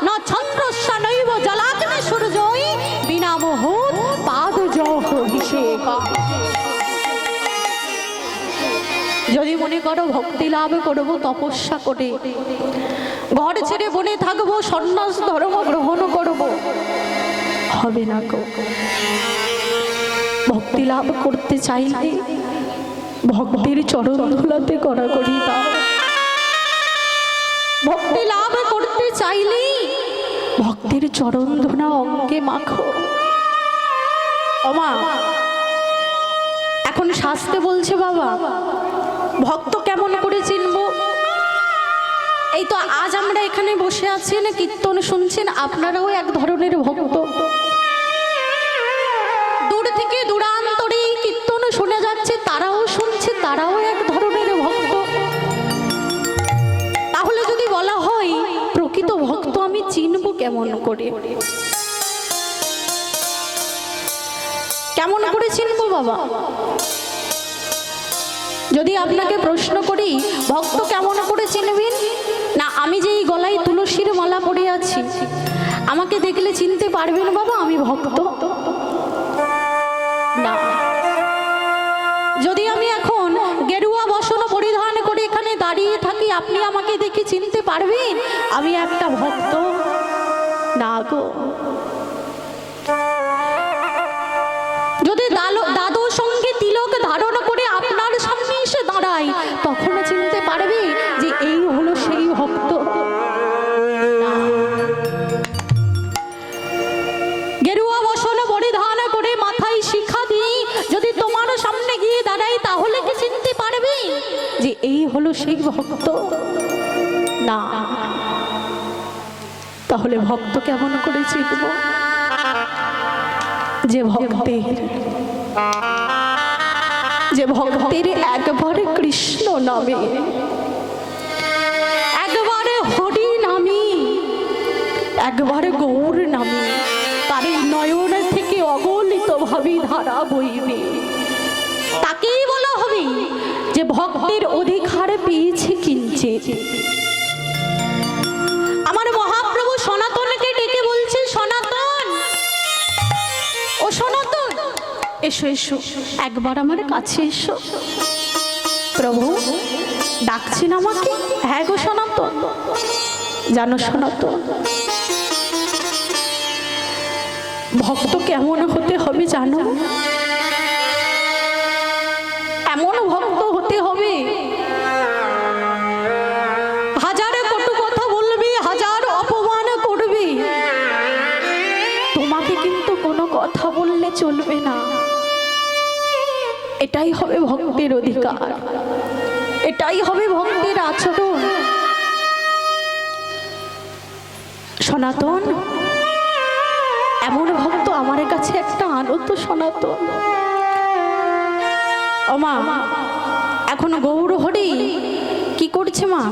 না চন্দ্রস্য নৈব জলাগ্নি সূর্যই বিনা মুহূর্ত পাদজ অভিষেক। যদি মনে করো ভক্তি লাভ করবো তপস্যা করে ঘর ছেড়ে বনে থাকবো সন্ন্যাস ধর্ম গ্রহণ করব, হবে না গো। ভক্তি লাভ করতে চাইলে ভক্তির চরণ ধুলাতে কড়াকড়ি দাও। ভক্তি লাভ করতে চাইলে ভক্তির চরণ ধুলা অঙ্গে মাখো। ওমা এখন শাস্তে বলছে বাবা ভক্ত কেমন করে চিনবো? এই তো আজ আমরা এখানে বসে আছি না কীর্তন শুনছেন, আপনারাও এক ধরনের ভক্ত। দূর থেকে দূরান্তরে কীর্তন শুনে যাচ্ছে, তারাও শুনছে, তারাও এক ধরনের ভক্ত। তাহলে যদি বলা হয় প্রকৃত ভক্ত আমি চিনবো কেমন করে? কেমন করে চিনবো বাবা? যদি আপনাকে প্রশ্ন করি ভক্ত কেমন করে চিনবেন, না আমি যে এই গলায় তুলসীর মালা পরে আছি আমাকে দেখলে চিনতে পারবেন বাবা আমি ভক্ত? না। যদি আমি এখন গেরুয়া বসন পরিধান করে এখানে দাঁড়িয়ে থাকি আপনি আমাকে দেখে চিনতে পারবেন আমি একটা ভক্ত? না গো। যদি দাদু সঙ্গে তিলক ধারণ করে আপনার সামনে এসে দাঁড়াই তখন চিনতে পারবে যে এই হলো সেই ভক্ত? গেরুয়া বসন পরিধান করে মাথায় শিখা দিই যদি তোমার সামনে গিয়ে দাঁড়াই তাহলে কি চিনতে পারবে যে এই হলো সেই ভক্ত? না। তাহলে ভক্ত কেমন করে চিনব? যে ভক্তের একবারে কৃষ্ণ নামে একবারে হরি নামে একবারে গৌর নামে তার নয়ন থেকে অগলিত ভাবে ধারা বইবে, তাকেই বলা হবে যে ভক্তের অধিকার পেয়েছে কিঞ্চে। আমার মহাপ্রভু সনাতনকে ডেকে বলছে সনাতন, ও সনাতন এসো এসো একবার আমার কাছে এসো। প্রভু ডাকছেন আমাকে? হ্যাঁ গো সনাতন। জানো সনাতন ভক্ত কেমন হতে হবে জানো? এমন ভক্ত হতে হবে হাজার কটু কথা বলবি, হাজার অপমান করবি, তোমাকে কিন্তু কোনো কথা বললে চলবে না। এটাই হবে ভক্তের অধিকার, এটাই হবে ভক্তের আচরণ। সনাতন এমন ভক্ত আমার কাছে একটা আনন্দ। সনাতন ও মা এখন গৌর হরি কি করছে মা?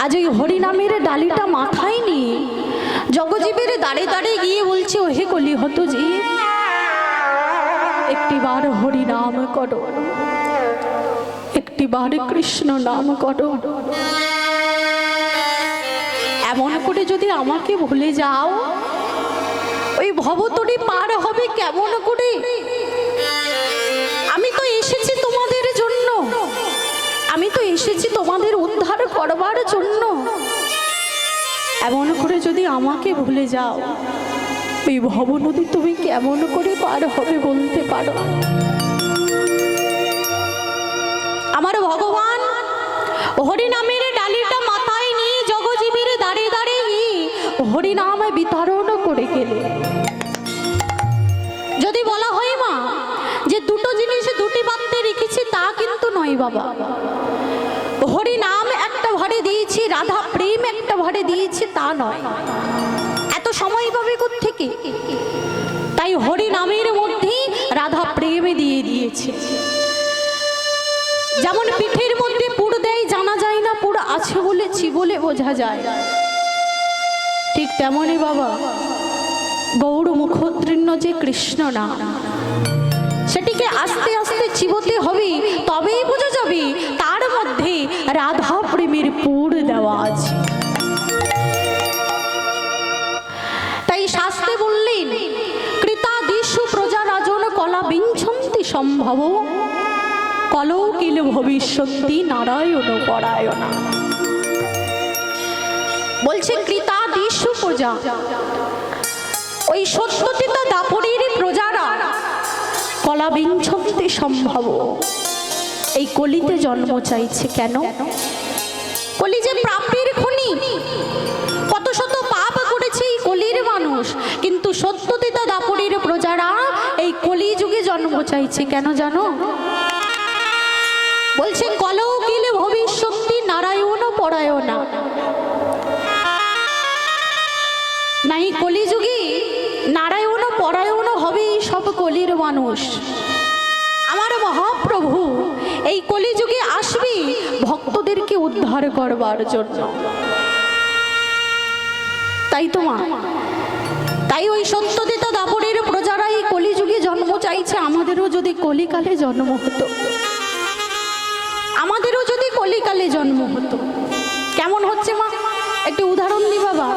আজ ওই হরি নামের ডালিটা মাথায় নিয়ে জগজীবের দাঁড়ে দাঁড়ে গিয়ে বলছে ওহে কলি হতো জীব একটিবার হরি নাম করো, একটিবার কৃষ্ণ নাম করো। এমন করে যদি আমাকে ভুলে যাও ওই ভবতরি পার হবে কেমন করে? আমি তো এসেছি তোমাদের জন্য, আমি তো এসেছি তোমাদের উদ্ধার করবার জন্য। এমন করে যদি আমাকে ভুলে যাও ওই ভব নদী তুমি কেমন করে পার হবে বলতে পারো? আমার ভগবান হরিনামের ডালিটা মাথায় নিয়ে জগজীবের দাঁড়িয়ে দাঁড়িয়ে হরিনাম বিতরণ করে গেলে। যদি বলা হয় মা যে দুটো জিনিস দুটি পাত্রে রেখেছি তা কিন্তু নয় বাবা। হরিনাম একটা ভারে দিয়েছি, রাধা প্রেম একটা ভারে দিয়েছি তা নয়। এত সময় পাবে কোত্থেকে? তাই হরিনামের মধ্যে রাধা প্রেমে দিয়ে দিয়েছে। যেমন পিঠের মধ্যে পুর দেয় জানা যায় না পুর আছে বলে চিবলে বোঝা যায়, ঠিক তেমনই বাবা গৌর মুখোদ্দীর্ণ যে কৃষ্ণ নাম সেটিকে আস্তে আস্তে চিবোতে হবে, তবেই বোঝা যাবে তার মধ্যে রাধা প্রেমের পুর দেওয়া আছে। সম্ভব কলৌকিল ভবিষ্যন্তি নারায়ণ পরায়ণা। বলছে কৃতাদিষ্য প্রজা, ওই সত্যতিতা দাপরের প্রজারা কলাবিঞ্ছন্তি সম্ভব এই কলিতে জন্ম চাইছে। কেন? কলি যে প্রাপের খনি, কত শত পাপ করেছে এই কলির মানুষ, কিন্তু সত্যতিতা দাপরের প্রজারা এই কলি যুগে জন্ম চাইছে। কেন জানো? বলছে কলৌকিল ভবিষ্যন্তি নারায়ণ পরায়ণা। নাই কলিযুগে নারায়ণ পরায়ণ হবে সব কলির মানুষ। আমার মহাপ্রভু এই কলিযুগে আসবে ভক্তদেরকে উদ্ধার করবার জন্য। তাই তো মা, তাই ওই সত্যতিতা দাপরের প্রজারা এই কলিযুগে জন্ম চাইছে। আমাদেরও যদি কলিকালে জন্ম হতো, আমাদেরও যদি কলিকালে জন্ম হতো, কেমন হচ্ছে মা? একটি উদাহরণ দি বাবা।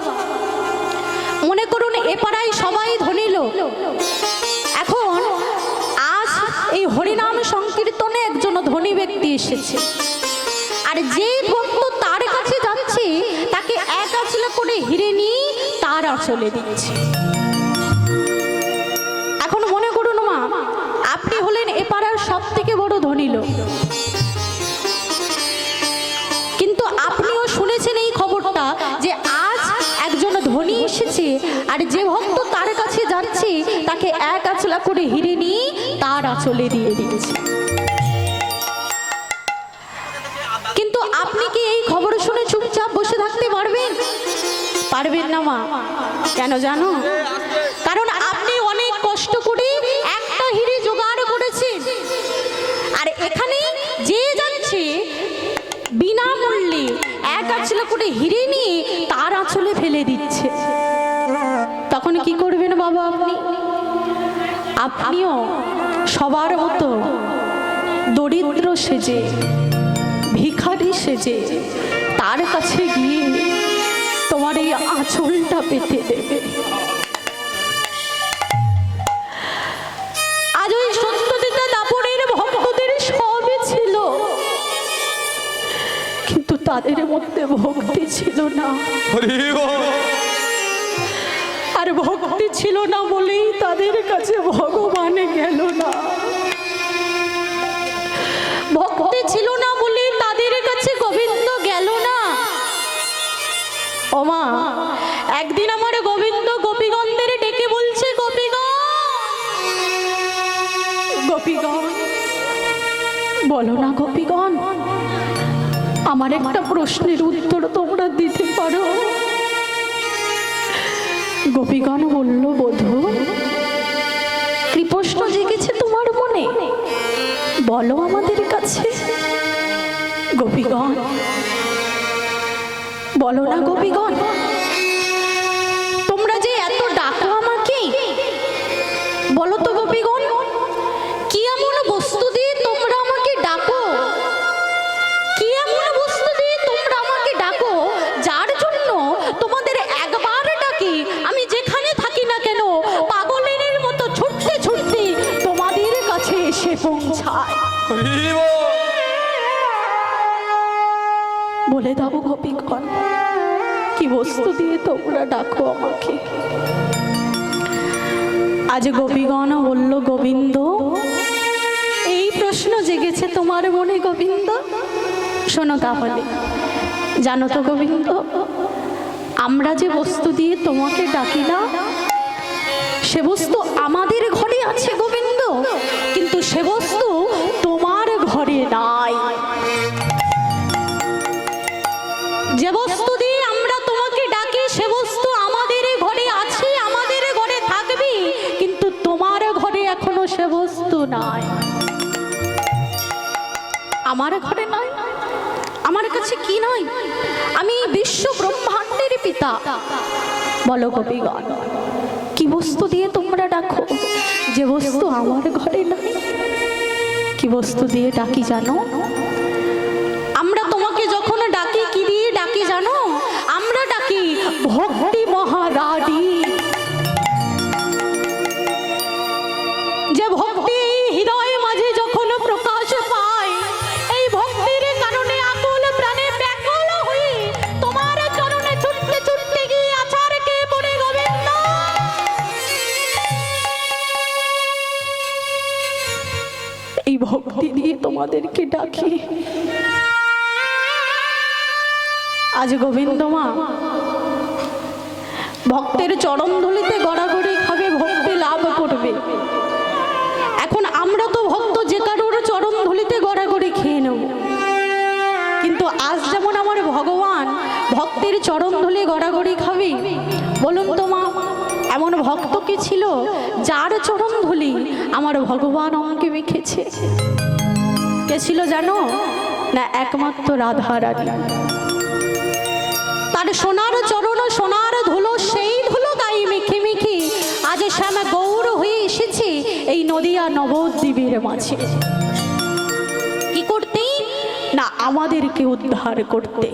মনে করুন এ পাড়ায় সবাই ধনী লোক, এখন আজ এই হরিনাম সংকীর্তনে একজন ধনী ব্যক্তি এসেছে, আর যে ভক্ত তার কাছে যাচ্ছে তাকে এক আঁচলে করে হিরে নিয়ে তার আঁচলে দিচ্ছে। এখন মনে করুন মা, আপনি হলেন এ পাড়ার সব থেকে বড় ধনী লোক, কিন্তু আপনিও শুনেছেন এই খবরটা যে আজ একজন ধনী এসেছে, আর যে ভক্ত তার কাছে যাচ্ছে তাকে এক আঁচলা করে হিরে নিয়ে তার আঁচলে দিয়ে দিচ্ছে। কিন্তু আপনি কি এই খবর শুনে চুপচাপ বসে থাকতে পারবেন? পারবেন না মা। কেন জানো? কারণ আপনি অনেক কষ্ট করে একটা হিরে জোগাড় করেছেন, আর এখানে যে যাচ্ছে বিনামূল্যে এক আঁচলা করে হিরে নিয়ে তার আঁচলে ফেলে দিচ্ছে। তখন কি করবেন বাবা আপনি? আপনিও সবার মতো দরিদ্র সেজে, ভিখারি সেজে তার কাছে গিয়ে তোমার এই আঁচলটা পেতে দেবে। আজ ওই সত্যতিতা দাপরের ভক্তদের সবই ছিল, কিন্তু তাদের মধ্যে ভক্তি ছিল না। আর ভক্তি ছিল না বলেই তাদের কাছে ভগবান গেল না। ভক্তি ছিল না বলেই তাদের কাছে গোবিন্দ গেল না। ও মা, একদিন আমার গোবিন্দ গোপীগণদের ডেকে বলছে, গোপীগণ, গোপীগণ, বলো না গোপীগণ, আমার একটা প্রশ্নের উত্তর তোমরা দিতে পারো? গোপীগণ বলল, বধূ, কি প্রশ্ন জেগেছে তোমার মনে? বলো আমাদের কাছে। গোপীগণ বলো না, গোপীগণ, তোমরা যে এত ডাকো আমাকে, বলো তো গোপীগণ, কি এমন বস্তু দিয়ে তোমরা আমাকে ডাকো? কি এমন বস্তু দিয়ে তোমরা আমাকে ডাকো যার জন্য তোমাদের একবার ডাকি আমি যেখানে থাকি না কেন পাগলের মতো ছুটতে ছুটতে তোমাদের কাছে এসে পৌঁছায়? বলে দাও গোপীগণ, কি বস্তু দিয়ে তোমরা ডাকো আমাকে? আজ গোপীগণ বলল, গোবিন্দ, এই প্রশ্ন জেগেছে তোমার মনে গোবিন্দ? শোনো তাহলে, জানো তো গোবিন্দ, আমরা যে বস্তু দিয়ে তোমাকে ডাকি না, সে বস্তু আমাদের ঘরে আছে গোবিন্দ, কিন্তু সে বস্তু তোমার ঘরে নাই। যে বস্তু দিয়ে আমরা তোমাকে ডাকি সে বস্তু আমাদের ঘরে আছে, আমাদের ঘরে থাকবে, কিন্তু তোমার ঘরে এখনো সে বস্তু নাই। আমার ঘরে নাই, আমার কাছে কি নাই? আমি বিশ্ব ব্রহ্মাণ্ডের পিতা। বলো গোপীগণ, কি বস্তু দিয়ে তোমরা ডাকো যে বস্তু আমার ঘরে নাই? কি বস্তু দিয়ে ডাকি জানো? আমরা তোমাকে যখন ডাকি কি দিয়ে ডাকি জানো? আমরা ডাকি ভক্তি মহারানী। যে ভক্তি হৃদয় ভক্তকে ডাকি। আজ গোবিন্দ মা ভক্তের চরণ ধুলিতে গড়াগড়ি খাবে, ভক্তি লাভ করবে। এখন আমরা তো ভক্ত, যে কারোর চরণ ধুলিতে গড়াগড়ি খেয়ে নেব, কিন্তু আজ যেমন আমার ভগবান ভক্তের চরণ ধুলি গড়াগড়ি খাবে, বলুন তো মা এমন ভক্ত কি ছিল যার চরণ ধুলি আমার ভগবান আমাকে মেখেছে? কে ছিল জানো? না, একমাত্র রাধা রানী। তার সোনার চরণ সোনার ধুলো, সেই ধুলো গায়ে মেখে মেখে আজ শ্যামা গৌর হয়ে এসেছে এই নদিয়া নবদ্বীপের মাঝে। কি করতে? না, আমাদেরকে উদ্ধার করতে।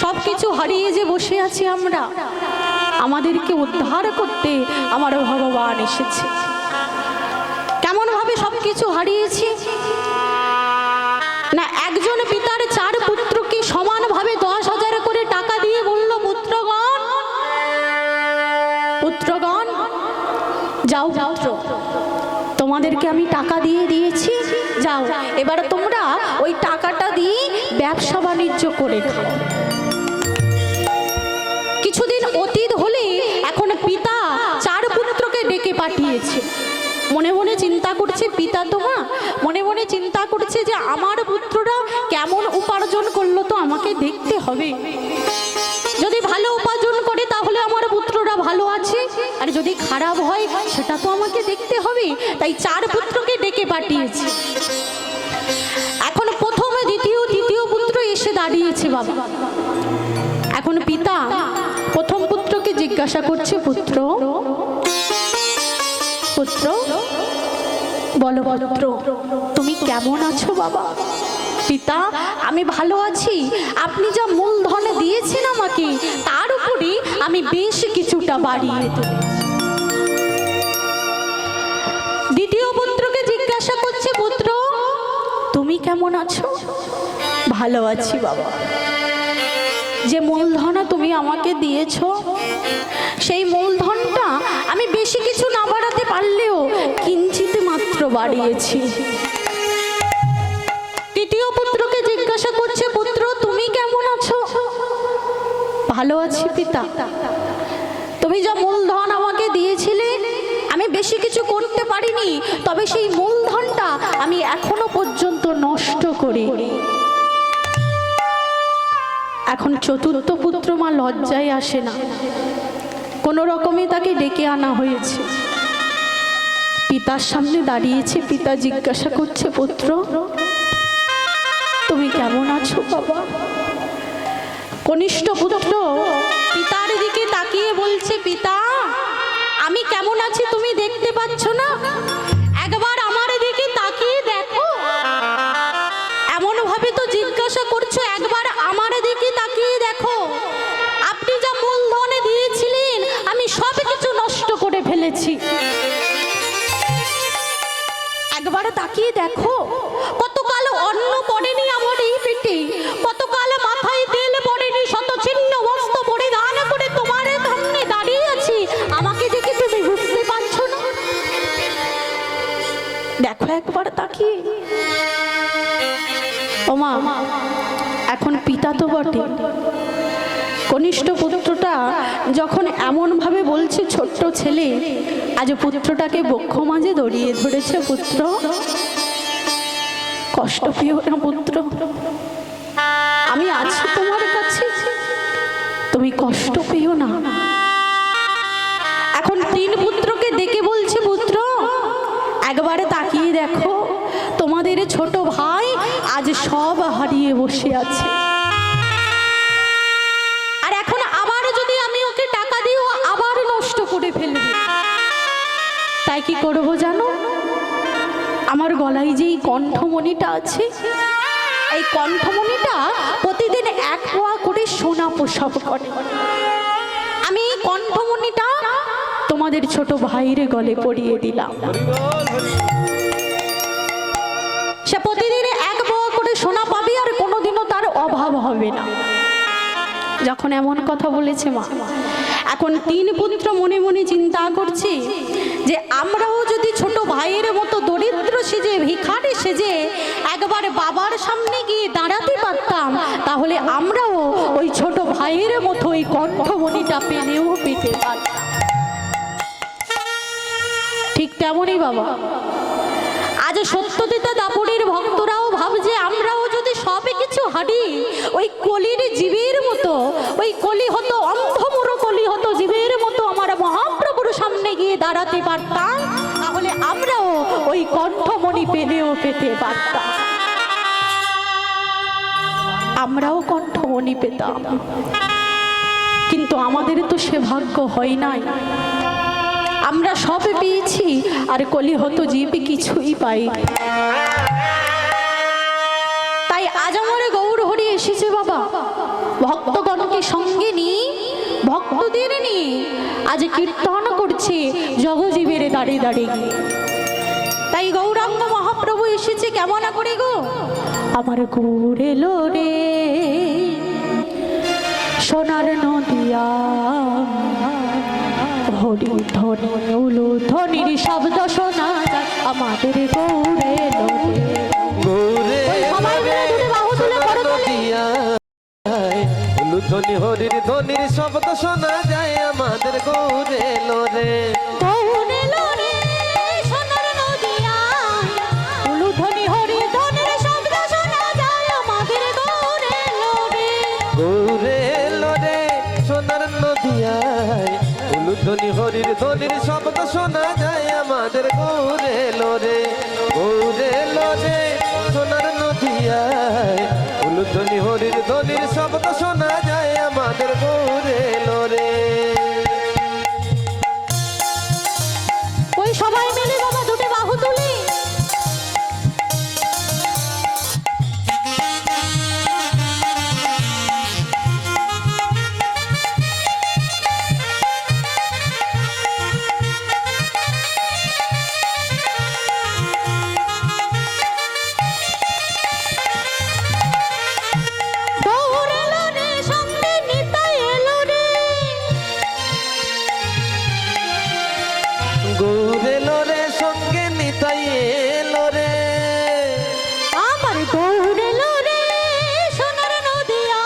সবকিছু হারিয়ে যে বসে আছি আমরা, আমাদেরকে উদ্ধার করতে আমার ভগবান এসেছে। কেমন ভাবে সবকিছু হারিয়েছি? না, একজন পিতার 4 পুত্রকে সমানভাবে 10,000 করে টাকা দিয়ে বলল, পুত্রগণ পুত্রগণ যাও পুত্র, তোমাদেরকে আমি টাকা দিয়ে দিয়েছি, যাও এবার তোমরা ওই টাকাটা দিয়ে ব্যবসা বাণিজ্য করে খাও। কিছুদিন অতীত হলে এখন পিতা 4 পুত্রকে ডেকে পাঠিয়েছে। মনে মনে চিন্তা করছে পিতা তো মা, মনে মনে চিন্তা করছে যে আমার পুত্ররা কেমন উপার্জন করলো তো আমাকে দেখতে হবে। যদি ভালো উপার্জন করে তাহলে আমার পুত্ররা ভালো আছে, আর যদি খারাপ হয় সেটা তো আমাকে দেখতে হবে। তাই 4 পুত্রকে ডেকে পাঠিয়েছে। এখন প্রথম দ্বিতীয় তৃতীয় পুত্র এসে দাঁড়িয়েছে বাবা। এখন পিতা প্রথম পুত্রকে জিজ্ঞাসা করছে, পুত্র পুত্র বলো পুত্র, তুমি কেমন আছো বাবা? পিতা, আমি ভালো আছি। আপনি যা মূলধন দিয়েছেন আমাকে, তার উপরে আমি বেশ কিছুটা বাড়িয়ে তুলেছি। দ্বিতীয় পুত্রকে জিজ্ঞাসা করছে, পুত্র তুমি কেমন আছো? ভালো আছি বাবা। যে মূলধন তুমি আমাকে দিয়েছো, সেই মূলধনটা আমি বেশি কিছু না বাড়াতে পারলেও কিঞ্চিত মাত্র বাড়িয়েছি। তৃতীয় পুত্রকে জিজ্ঞাসা করছে, পুত্র তুমি কেমন আছো? ভালো আছি পিতা। তুমি যা মূলধন আমাকে দিয়েছিলে আমি বেশি কিছু করতে পারিনি, তবে সেই মূলধনটা আমি এখনো পর্যন্ত নষ্ট করিনি। এখন চতুর্থ পুত্র মা লজ্জায় আসে না, কোনো রকমে তাকে ডেকে আনা হয়েছে। পিতার সামনে দাঁড়িয়েছে। পিতা জিজ্ঞাসা করছে, পুত্র তুমি কেমন আছো বাবা? কনিষ্ঠ পুত্র পিতার দিকে তাকিয়ে বলছে, পিতা আমি কেমন আছি তুমি দেখতে পাচ্ছ না? একবার আমার দিকে তাকিয়ে দেখো। এমন ভাবে তো জিজ্ঞাসা করছো, একবার আমার দিকে তাকিয়ে দেখো। আপনি যা মূলধন দিয়েছিলেন আমি সব কিছু নষ্ট করে ফেলেছি। একবার তাকিয়ে দেখো, কতকাল অন্ন পড়েনি আমার এই পেটে, কতকাল মাথায় তেল পড়েনি, শত ছিন্ন বস্ত্র পরিধান করে তোমার সামনে দাঁড়িয়ে আছি। আমাকে দেখে তুমি বুঝতে পারছো না? দেখো একবার তাকিয়ে। ওমা, এখন পিতা তো বটে, কনিষ্ঠ পুত্রটা যখন এমন ভাবে বলছে, ছোট্ট ছেলে আজ পুত্রটাকে বক্ষ মাঝে দড়িয়ে ধরেছে। পুত্র কষ্ট পেও না পুত্র, আমি আছি তোমার কাছে, তুমি কষ্ট পেও না। এখন 3 পুত্রকে ডেকে বলছে, পুত্র একবারে তাকিয়ে দেখো, তোমাদের ছোট ভাই আজ সব হারিয়ে বসে আছে। আর এখন আবার যদি আমি ওকে টাকা দিই, ও আবার নষ্ট করে ফেলবে। তাই কি করবো জানো? আমার গলায় যেই কণ্ঠমণিটা আছে, এই কণ্ঠমণিটা প্রতিদিন 1 পোয়া করে সোনা প্রসব করে। আমি এই কণ্ঠমণিটা তোমাদের ছোট ভাইয়ের গলে পরিয়ে দিলাম। সে প্রতিদিন 1 পোয়া করে সোনা পাবে, আর কোনোদিনও তার অভাব হবে না। যখন এমন কথা বলেছে মা, এখন তিন পুত্র মনে মনে চিন্তা করছি যে আমরাও যদি ছোট ভাইয়ের মতো দরিদ্র সেজে ভিখারি সেজে একবার বাবার সামনে গিয়ে দাঁড়াতে পারতাম, তাহলে আমরাও ওই ছোট ভাইয়ের মতো ওই কণ্ঠমণিটা পেলেও পেতে পারতাম। ঠিক তেমনই বাবা, আজ সত্যদিতা দাপুরের ভক্তরাও ভাবছে আমরাও যদি সবে কিছু হারি ওই কলির জীবের মতো, ওই কলি হতো অন্ধমুরো কলি হতো জীবের মতো আমার মহাপ্রভুর সামনে গিয়ে দাঁড়াতে পারতাম, তাহলে আমরাও ওই কণ্ঠমণি পেলেও পেতে পারতাম, আমরাও কণ্ঠমণি পেতাম। কিন্তু আমাদের তো সে ভাগ্য হয় নাই, আমরা সবে পেয়েছি আর কলি হতো জীব কিছুই পাই। তাই আজ আমার গৌর হরি এসেছে বাবা, ভক্তগণকে সঙ্গে নিয়ে ভক্তদের নিয়ে আজ কীর্তন করছে জগজীবের দাঁড়িয়ে দাঁড়িয়ে গিয়ে। তাই গৌরাঙ্গ মহাপ্রভু এসেছে কেমন করে গো, আমার গৌর এলো রে সোনার নদিয়া, হরি ধ্বনি উলু ধ্বনির শব্দ শোনা যায় আমাদের গৌরে গৌরে ধ্বনি হরির ধ্বনির শব্দ শোনা যায় আমাদের গৌরে লোরে গৌরে লোরে সোনার নদিয়া, উলু ধ্বনি হরির ধ্বনির শব্দ শোনা যায় আমাদের গৌরে লোরে গৌরে লোরে সোনার নদিয়ায় ধ্বনি হরির ধ্বনির শব্দ শোনা যায় আমাদের গৌরে লোরে গৌরে লোরে সোনার নদিয়ায় ধ্বনি হরির ধ্বনির শব্দ শোনা যায় আমাদের গৌরে লোরে। ওই সবাই মিলে বাবা দুটো বাহু তুলি, গৌরে লোরে সঙ্গে নিতাই এলো রে আমার গৌরে লোরে সোনার নদিয়া,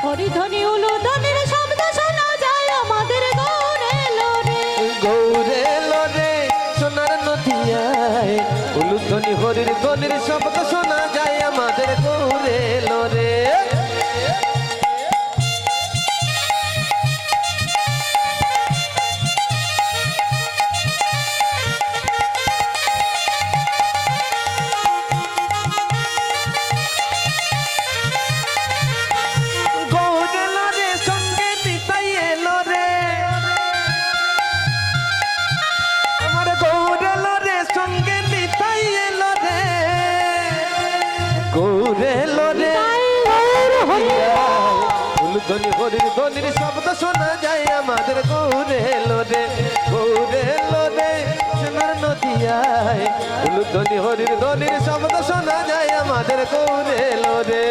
হরি ধ্বনি উলু ধ্বনির শব্দ শোনা যায় আমাদের গৌরে লোরে গৌরে লোরে সোনার নদিয়ায় ধ্বনি হরির ধ্বনির শব্দ শোনা যায় আমাদের গৌরে লোরে ধ্বনি হরির ধ্বনির শব্দ শোনা যায় আমাদের গৌরে লোরে গৌরে লোরে সোনার নদিয়ায় ধ্বনি হরির ধ্বনির শব্দ শোনা যায় আমাদের গৌরে লোরে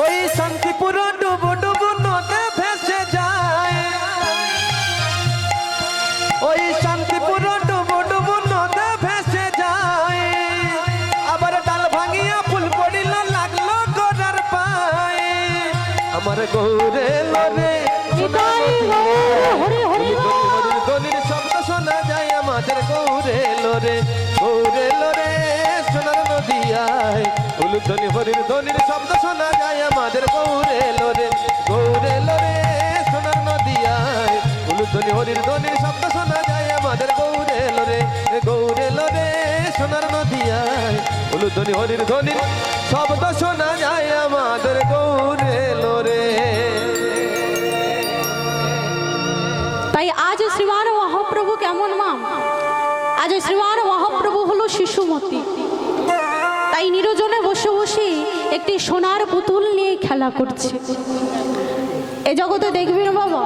ওই শান্তিপুর ডুবু ডুবু নদে ভেসে যায় ওই শান্তিপুর ডুবু ডুবু নদে ভেসে যায় আবার ডাল ভাঙিয়া ফুল পড়িল লাগলো গোড়ার পায়ে আমার গৌরে লোরে ধ্বনির শব্দ শোনা যায় আমাদের গৌরে লোরে গৌরে লোরে সোনার নদিয়ায় ধ্বনি হরির ধ্বনির শব্দ শোনা যায় আমাদের গৌরে লোরে গৌরে লোরে সোনার নদিয়ায় ধ্বনি হরির ধ্বনির শব্দ শোনা যায় আমাদের গৌরে লোরে গৌরে লোরে সোনার নদিয়ায় ধ্বনি হরির ধ্বনির শব্দ শোনা যায় আমাদের গৌরে লোরে। তাই আজ শ্রীমান মহাপ্রভু কেমন মা আজ শ্রীমান মহাপ্রভু হলো শিশুমতি, তাই নিরজনে বসে বসে একটি সোনার পুতুল নিয়ে খেলা করছে। এ জগতে দেখবেন বাবা,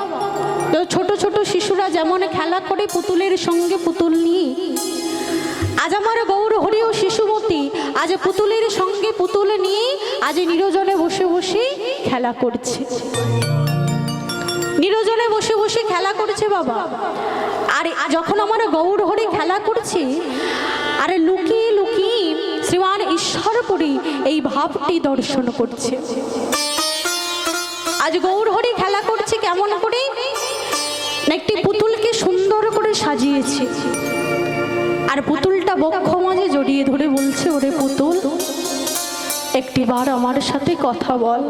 তো ছোট ছোট শিশুরা যেমন খেলা করে পুতুলের সঙ্গে পুতুল নিয়ে, আজ আমার গৌর হরি ও শিশুমতি আজ পুতুলের সঙ্গে পুতুল নিয়ে আজ নিরজনে বসে বসে খেলা করছে। নিরজনে বসে বসে খেলা করছে বাবা। আর যখন আমার গৌর হরি খেলা করছে, আরে লুকিয়ে লুকিয়ে শ্রীমান ঈশ্বরপুরী এই ভাবটি দর্শন করছে। আজ গৌর হরি খেলা করছে কেমন করে, একটি পুতুলকে সুন্দর করে সাজিয়েছে, আর পুতুলটা বক্ষ মাঝে জড়িয়ে ধরে বলছে, ওরে পুতুল একটিবার আমার সাথে কথা বল।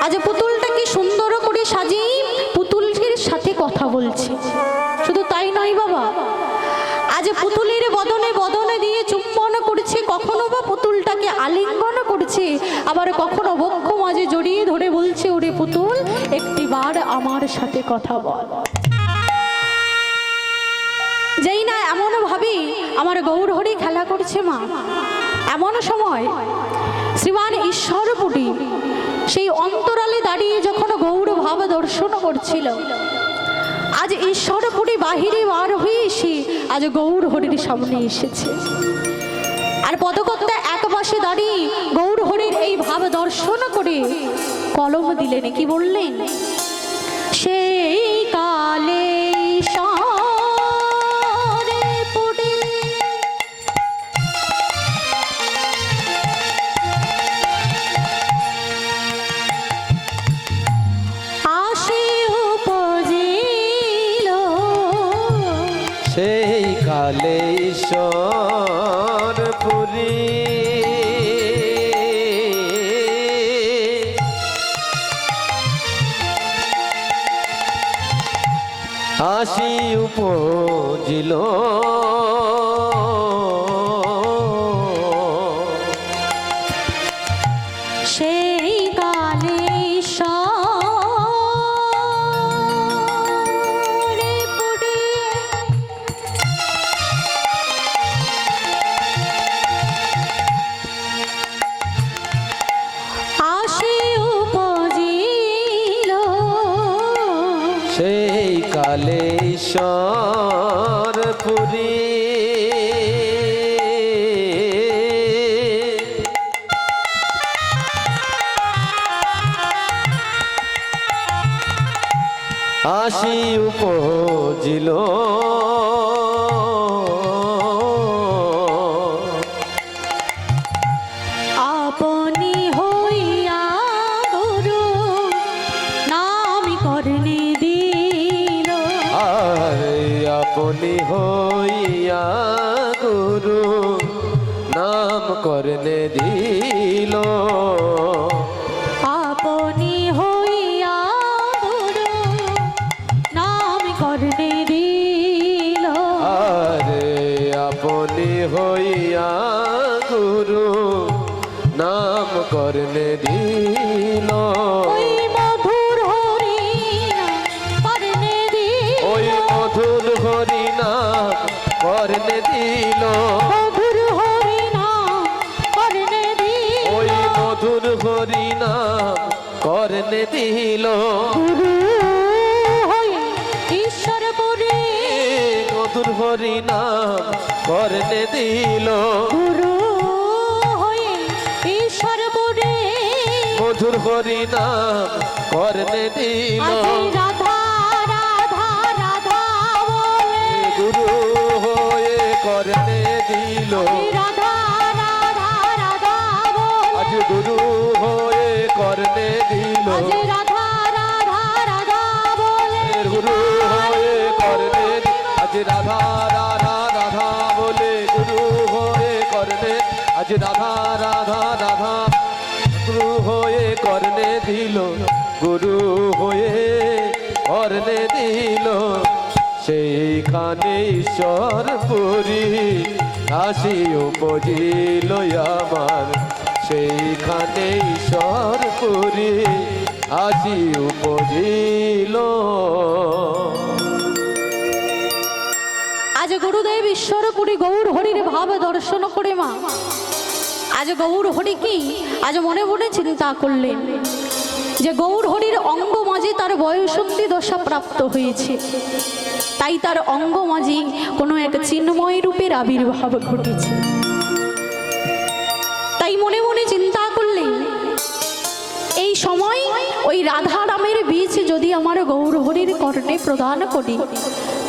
আজ পুতুলটাকে সুন্দর করে সাজিয়ে পুতুলের সাথে কথা বলছে। শুধু তাই নয় বাবা, আজ পুতুলের বদনে বদনে দিয়ে চুম্বন করছে, কখনো বা পুতুলটাকে আলিঙ্গন করছে, আবার কখনো বক্ষ মাঝে জড়িয়ে ধরে বলছে, ওরে পুতুল একটিবার আমার সাথে কথা বল। যেই না এমন ভাবে আমার গৌর হরি খেলা করছে মা, এমন সময় শ্রীমান ঈশ্বরপুরী সেই অন্তরালে দাঁড়িয়ে যখন গৌর ভাব দর্শন করছিল, আজ ঈশ্বরপুরী বাহিরে বার হয়ে এসে আজ গৌর হরির সামনে এসেছে। আর পদকর্তা এক পাশে দাঁড়িয়ে গৌর হরির এই ভাব দর্শন করে কলম দিলেন, কি বললেন, সেই কালে সেই কালে ঈশ্বরপুরী আসি উপজিল, সেই কালে সেই কালে ঈশ্বরপুরী আসি উপজিল, আপনি হইয়া গুরু নাম করনে দিল, আরে আপনি হইয়া গুরু নাম করনে দিল, আপনি হইয়া গুরু নাম করনে দিল, আরে আপনি হইয়া গুরু নাম করনে দিল, ওই মধুর হরি করনে দিল, ওই মধুর হরি নাম করনে দিল, মধুর হরি নাম করনে দিল, ওই মধুর হরি নাম করনে দিল, গুরু হয়ে ঈশ্বরপুরী, মধুর হরি নাম করনে দিল, গুরু হয়ে ঈশ্বরপুরী, মধুর হরি নাম করনে দিল, আজি রাধা রাধা রাধা বলে, গুরু হয়ে করনে দিল, আজি রাধা রাধা রাধা বলে, আজ গুরু হয়ে করনে দিল, আজি রাধা রাধা রাধা বলে, গুরু হয়ে করনে আজ রাধা রাধা রাধা বলে, গুরু হয়ে করনে আজ রাধা রাধা রাধা, গুরু হয়ে করনে দিল, গুরু হয়ে করনে দিল, সেইখানে ঈশ্বরপুরী আসি উপজিল আমার, সেইখানে ঈশ্বরপুরী আসি উপজিল। আজ গুরুদেব ঈশ্বরপুরী গৌর হরির ভাব দর্শন করে মা আজ গৌর হরি কি আজ মনে মনে চিন্তা করলেন যে গৌর হরির অঙ্গ মাঝে তার বয়সন্ধি দশা প্রাপ্ত হয়েছে, তাই তার অঙ্গ মাঝে কোনো এক চিন্ময় রূপের আবির্ভাব ঘটেছে। তাই মনে মনে চিন্তা করলেন এই সময় ওই রাধা রামের বীজ যদি আমার গৌর হরির কর্ণে প্রদান করি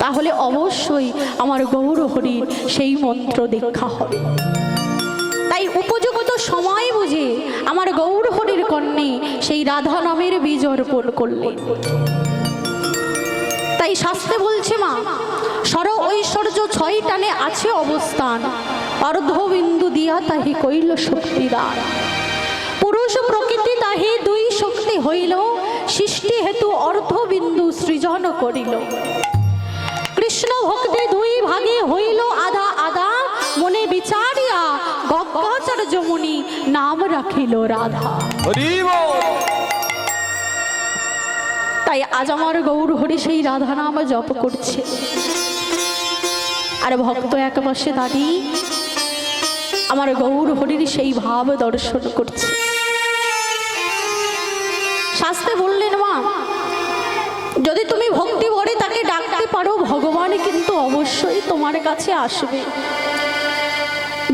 তাহলে অবশ্যই আমার গৌর হরির সেই মন্ত্র দীক্ষা হবে। তাই উপযুক্ত সময় বুঝে আমার গৌর হরির কর্ণে সেই রাধা নামের বীজ অর্পণ করলেন। তাই শাস্ত্রে বলছে মা সর ঐশ্বর্য 6 টানে আছে অবস্থান, অর্ধবিন্দু দিয়া তাহি কইল শক্তিদান। পুরুষ প্রকৃতি তাহি 2 শক্তি হইল, সৃষ্টি হেতু অর্ধবিন্দু সৃজন করিল। কৃষ্ণ ভক্তি 2 ভাগে হইল আধা আধা, মনে বিচারিয়া গঙ্গাচার্য মুনি নাম রাখিল রাধা। তাই আজ আমার গৌর হরি সেই রাধা নাম জপ করছে, আর ভক্ত এক পাশে দাঁড়িয়ে আমার গৌর হরির সেই ভাব দর্শন করছে। শাস্ত্রে বললেন মা যদি তুমি ভক্তি ভরে তাকে ডাকতে পারো ভগবান কিন্তু অবশ্যই তোমার কাছে আসবে।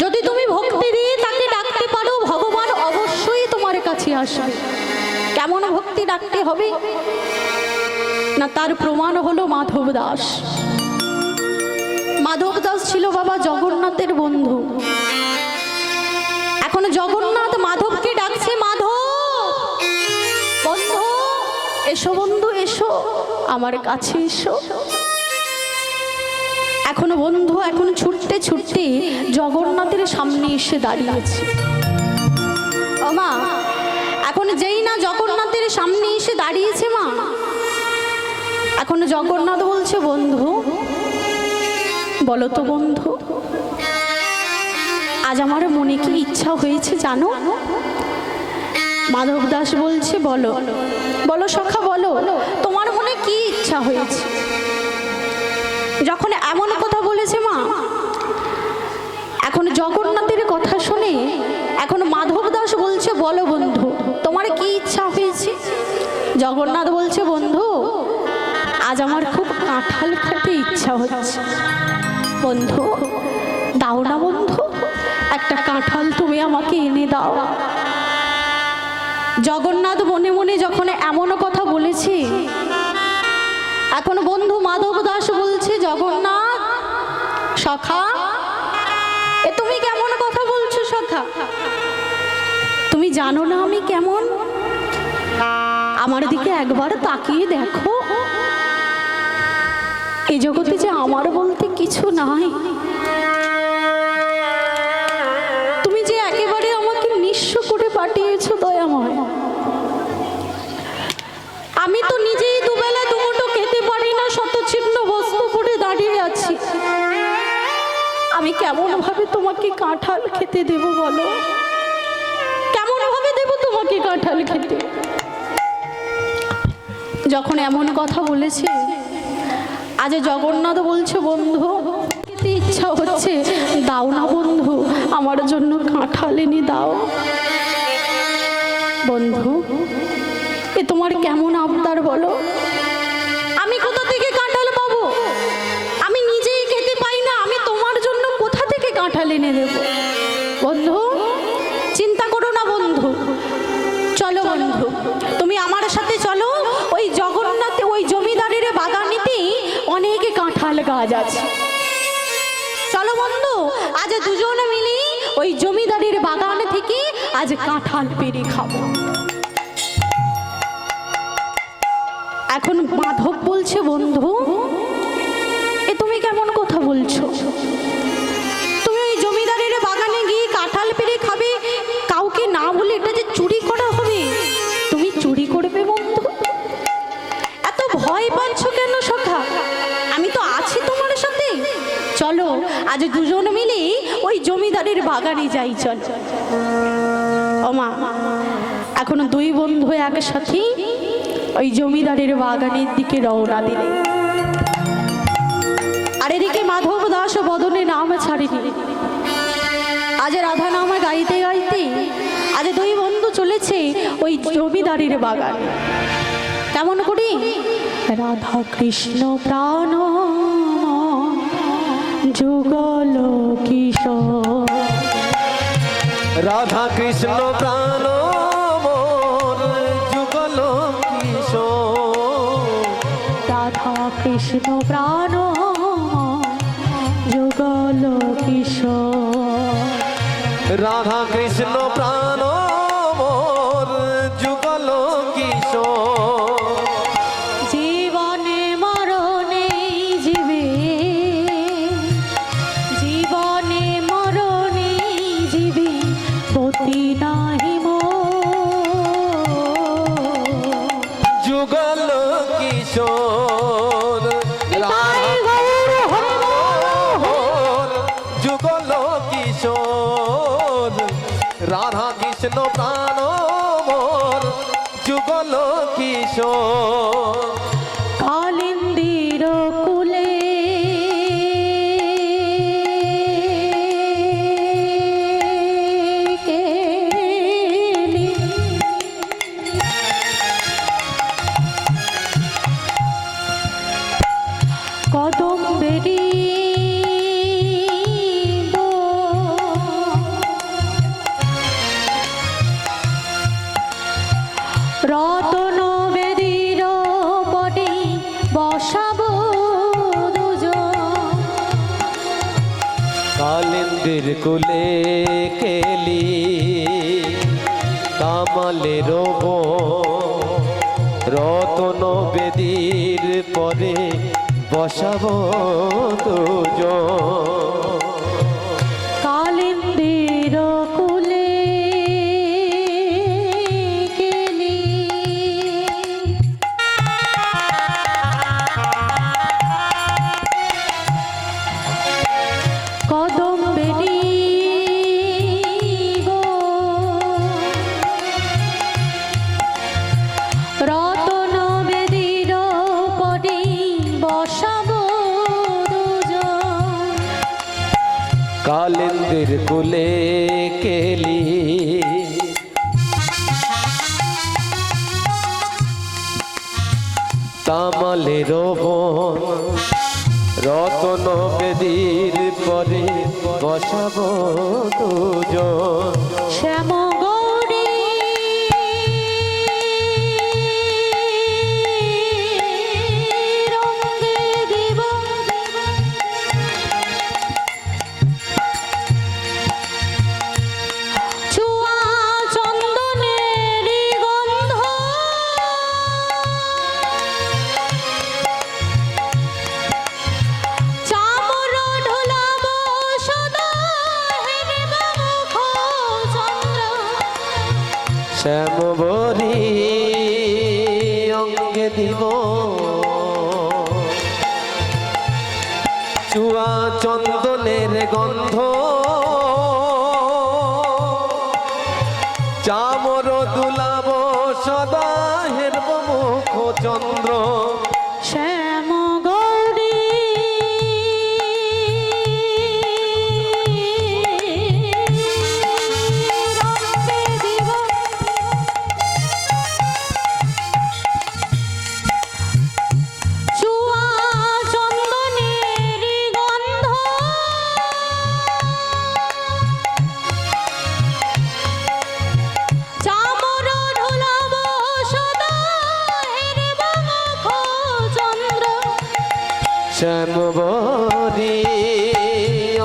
যদি তুমি ভক্তি দিয়ে তাকে ডাকতে পারো ভগবান অবশ্যই তোমার কাছে আসবে। কেমন ভক্তি ডাকতে হবে না, তার প্রমাণ হলো মাধব দাস। মাধব দাস ছিল বাবা জগন্নাথের বন্ধু। এখন জগন্নাথ মাধবকে ডাকছে, মাধব বন্ধু এসো, বন্ধু এসো, আমার কাছে এসো। এখন বন্ধু এখন ছুটতে ছুটতে জগন্নাথের সামনে এসে দাঁড়িয়েছে। ও মা এখন যেই না জগন্নাথের সামনে এসে দাঁড়িয়েছে মা, এখন জগন্নাথ বলছে বন্ধু বলো তো বন্ধু আজ আমার মনে কি ইচ্ছা হয়েছে জানো? মাধব দাস বলছে বলো বলো সখা বলো, তোমার মনে কি ইচ্ছা হয়েছে? যখন এমন কথা বলেছে মা, এখন জগন্নাথের কথা শুনে এখন মাধব দাস বলছে বলো বন্ধু তোমার কি ইচ্ছা হয়েছে? জগন্নাথ বলছে বন্ধু আজ আমার খুব কাঁঠাল খেতে ইচ্ছা হচ্ছে। বন্ধু দাও না বন্ধু, একটা কাঁঠাল তুমি আমাকে এনে দাও। জগন্নাথ মনে মনে যখন এমন কথা বলেছে, এখন বন্ধু মাধব দাস বলছে জগন্নাথ সখা এ তুমি কেমন কথা বলছো সখা? তুমি জানো না আমি কেমন? আমার দিকে একবার তাকিয়ে দেখো, এই জগতে যে আমার বলতে কিছু নাই। তুমি যে একেবারে আমাকে নিঃস্ব করে পাঠিয়েছো দয়াময়। আমি তো নিজেই দুবেলা দুমুঠো খেতে পারি না, শতছিন্ন বস্ত্র পরে দাঁড়িয়ে আছি। আমি কেমন ভাবে তোমাকে কাঁঠাল খেতে দেব বলো? কেমন ভাবে দেব তোমাকে কাঁঠাল খেতে? যখন এমন কথা বলেছে আজ জগন্নাথ বলছে বন্ধু খেতে ইচ্ছা হচ্ছে, দাও না বন্ধু আমার জন্য কাঁঠাল এনে দাও। বন্ধু এ তোমার কেমন আবদার বলো? আমি কোথা থেকে কাঁঠাল পাবো? আমি নিজেই খেতে পাই না, আমি তোমার জন্য কোথা থেকে কাঁঠাল এনে দেব? বন্ধু চিন্তা করো না বন্ধু, চলো বন্ধু তুমি আমার সাথে চলো। ওই জগন্নাথে ওই জমিদারের বাগানেতে অনেক কাঁঠাল গাছ আছে, চলো বন্ধু আজ দুজনে মিলে ওই জমিদারের বাগান থেকে আজ কাঁঠাল পেড়ে খাবো। এখন মাধব বলছে বন্ধু এ তুমি কেমন কথা বলছো? তুমি ওই জমিদারের বাগানে গিয়ে কাঁঠাল পেড়ে খাবে, কাউকে না বলে এটা যে চুরি করা হবে, তুমি চুরি করবে বন্ধু? এত ভয় পাচ্ছ কেন সখা? আমি তো আছি তোমার সাথে, চলো আজ দুজন মিলে ওই জমিদারের বাগানে যাই। চল ও মা এখন 2 বন্ধু একসাথে ওই জমিদারের বাগানের দিকে রওনা দিলে। আর এদিকে মাধব দাস ছাড়িনি। আজ রাধা নামে গাইতে গাইতে আজ দুই বন্ধু চলেছে ওই জমিদারির বাগান। কেমন করি রাধা কৃষ্ণ প্রাণ যুগল কিশোর, রাধা কৃষ্ণ প্রাণ মোর যুগল কিশোর, রাধা কৃষ্ণ প্রাণ যুগল কিশোর, রাধা কৃষ্ণ প্রাণ মোর যুগল কিশোর, জীবনে মরণে জীবে, জীবনে মরণে জীবে গতি নাহি যুগল কিশোর, যুগল কিশোর, রাধা কৃষ্ণ প্রাণ মোর যুগল কিশোর, কালিন্দির কুলে কেলি, কদম বেরি রতন বেদির পটে বসাব দুজন, কালিন্দির কুলে কেলি কামালের রতন বেদির পরে বসাব দুজন, কালিন্দির কুলে কেলি, কদম বেরি গো রতন বেদির পরে বসাব দুজন, কালিন্দির কুলে কেলি তামালের রতন বেদির পরে বসাব দুজন, শ্যাম গৌরী রঙ্গে দিব, চুয়া চন্দনের গন্ধ, চামর ঢোলাব সদা হেরে মুখ চন্দ্র, শ্যামবরী অঙ্গে দিব চুয়া চন্দনের গন্ধ, চামর দুলাব সদা হেরব মুখ চন্দ্র, শ্যাম গৌরী রঙ্গে দিব, চুয়া চন্দনের গন্ধ, চামর ঢোলাব সদা হেরে মুখ চন্দ্র, শ্যামবরী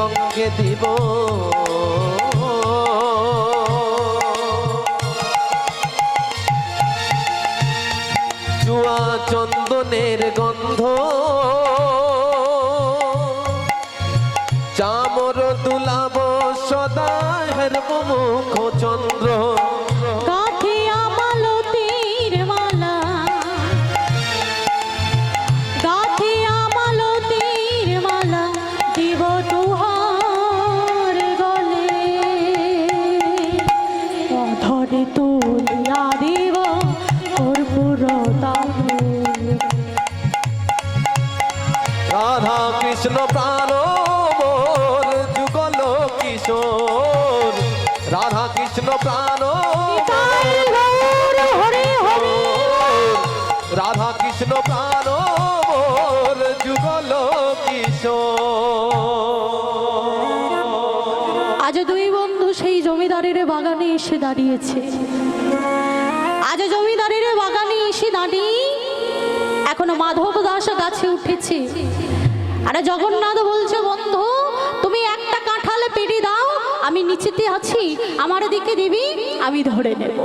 অঙ্গে দিব চুয়া চন্দনের গন্ধ, চামর দুলাব সদা হেরব মুখ চন্দ্র, গাঁথিয়া মালতীর মালা, গাঁথিয়া মালতীর মালা দিব তুহার গলে, অধরে তুলিয়া দিব কর্পূর তালে, রাধা কৃষ্ণ প্রাণ মোর যুগল কিশোর। আজ দুই বন্ধু সেই জমিদারের বাগানে এসে দাঁড়িয়েছে। আজ জমিদারের বাগানে এসে দাঁড়িয়ে এখনো মাধব দাস গাছে উঠেছে। আরে জগন্নাথ বলছে, বন্ধু তুমি একটা কাঁঠাল পেড়ে দাও, আমি নিচেতে আছি, আমার দিকে দিবি, আমি ধরে নেব।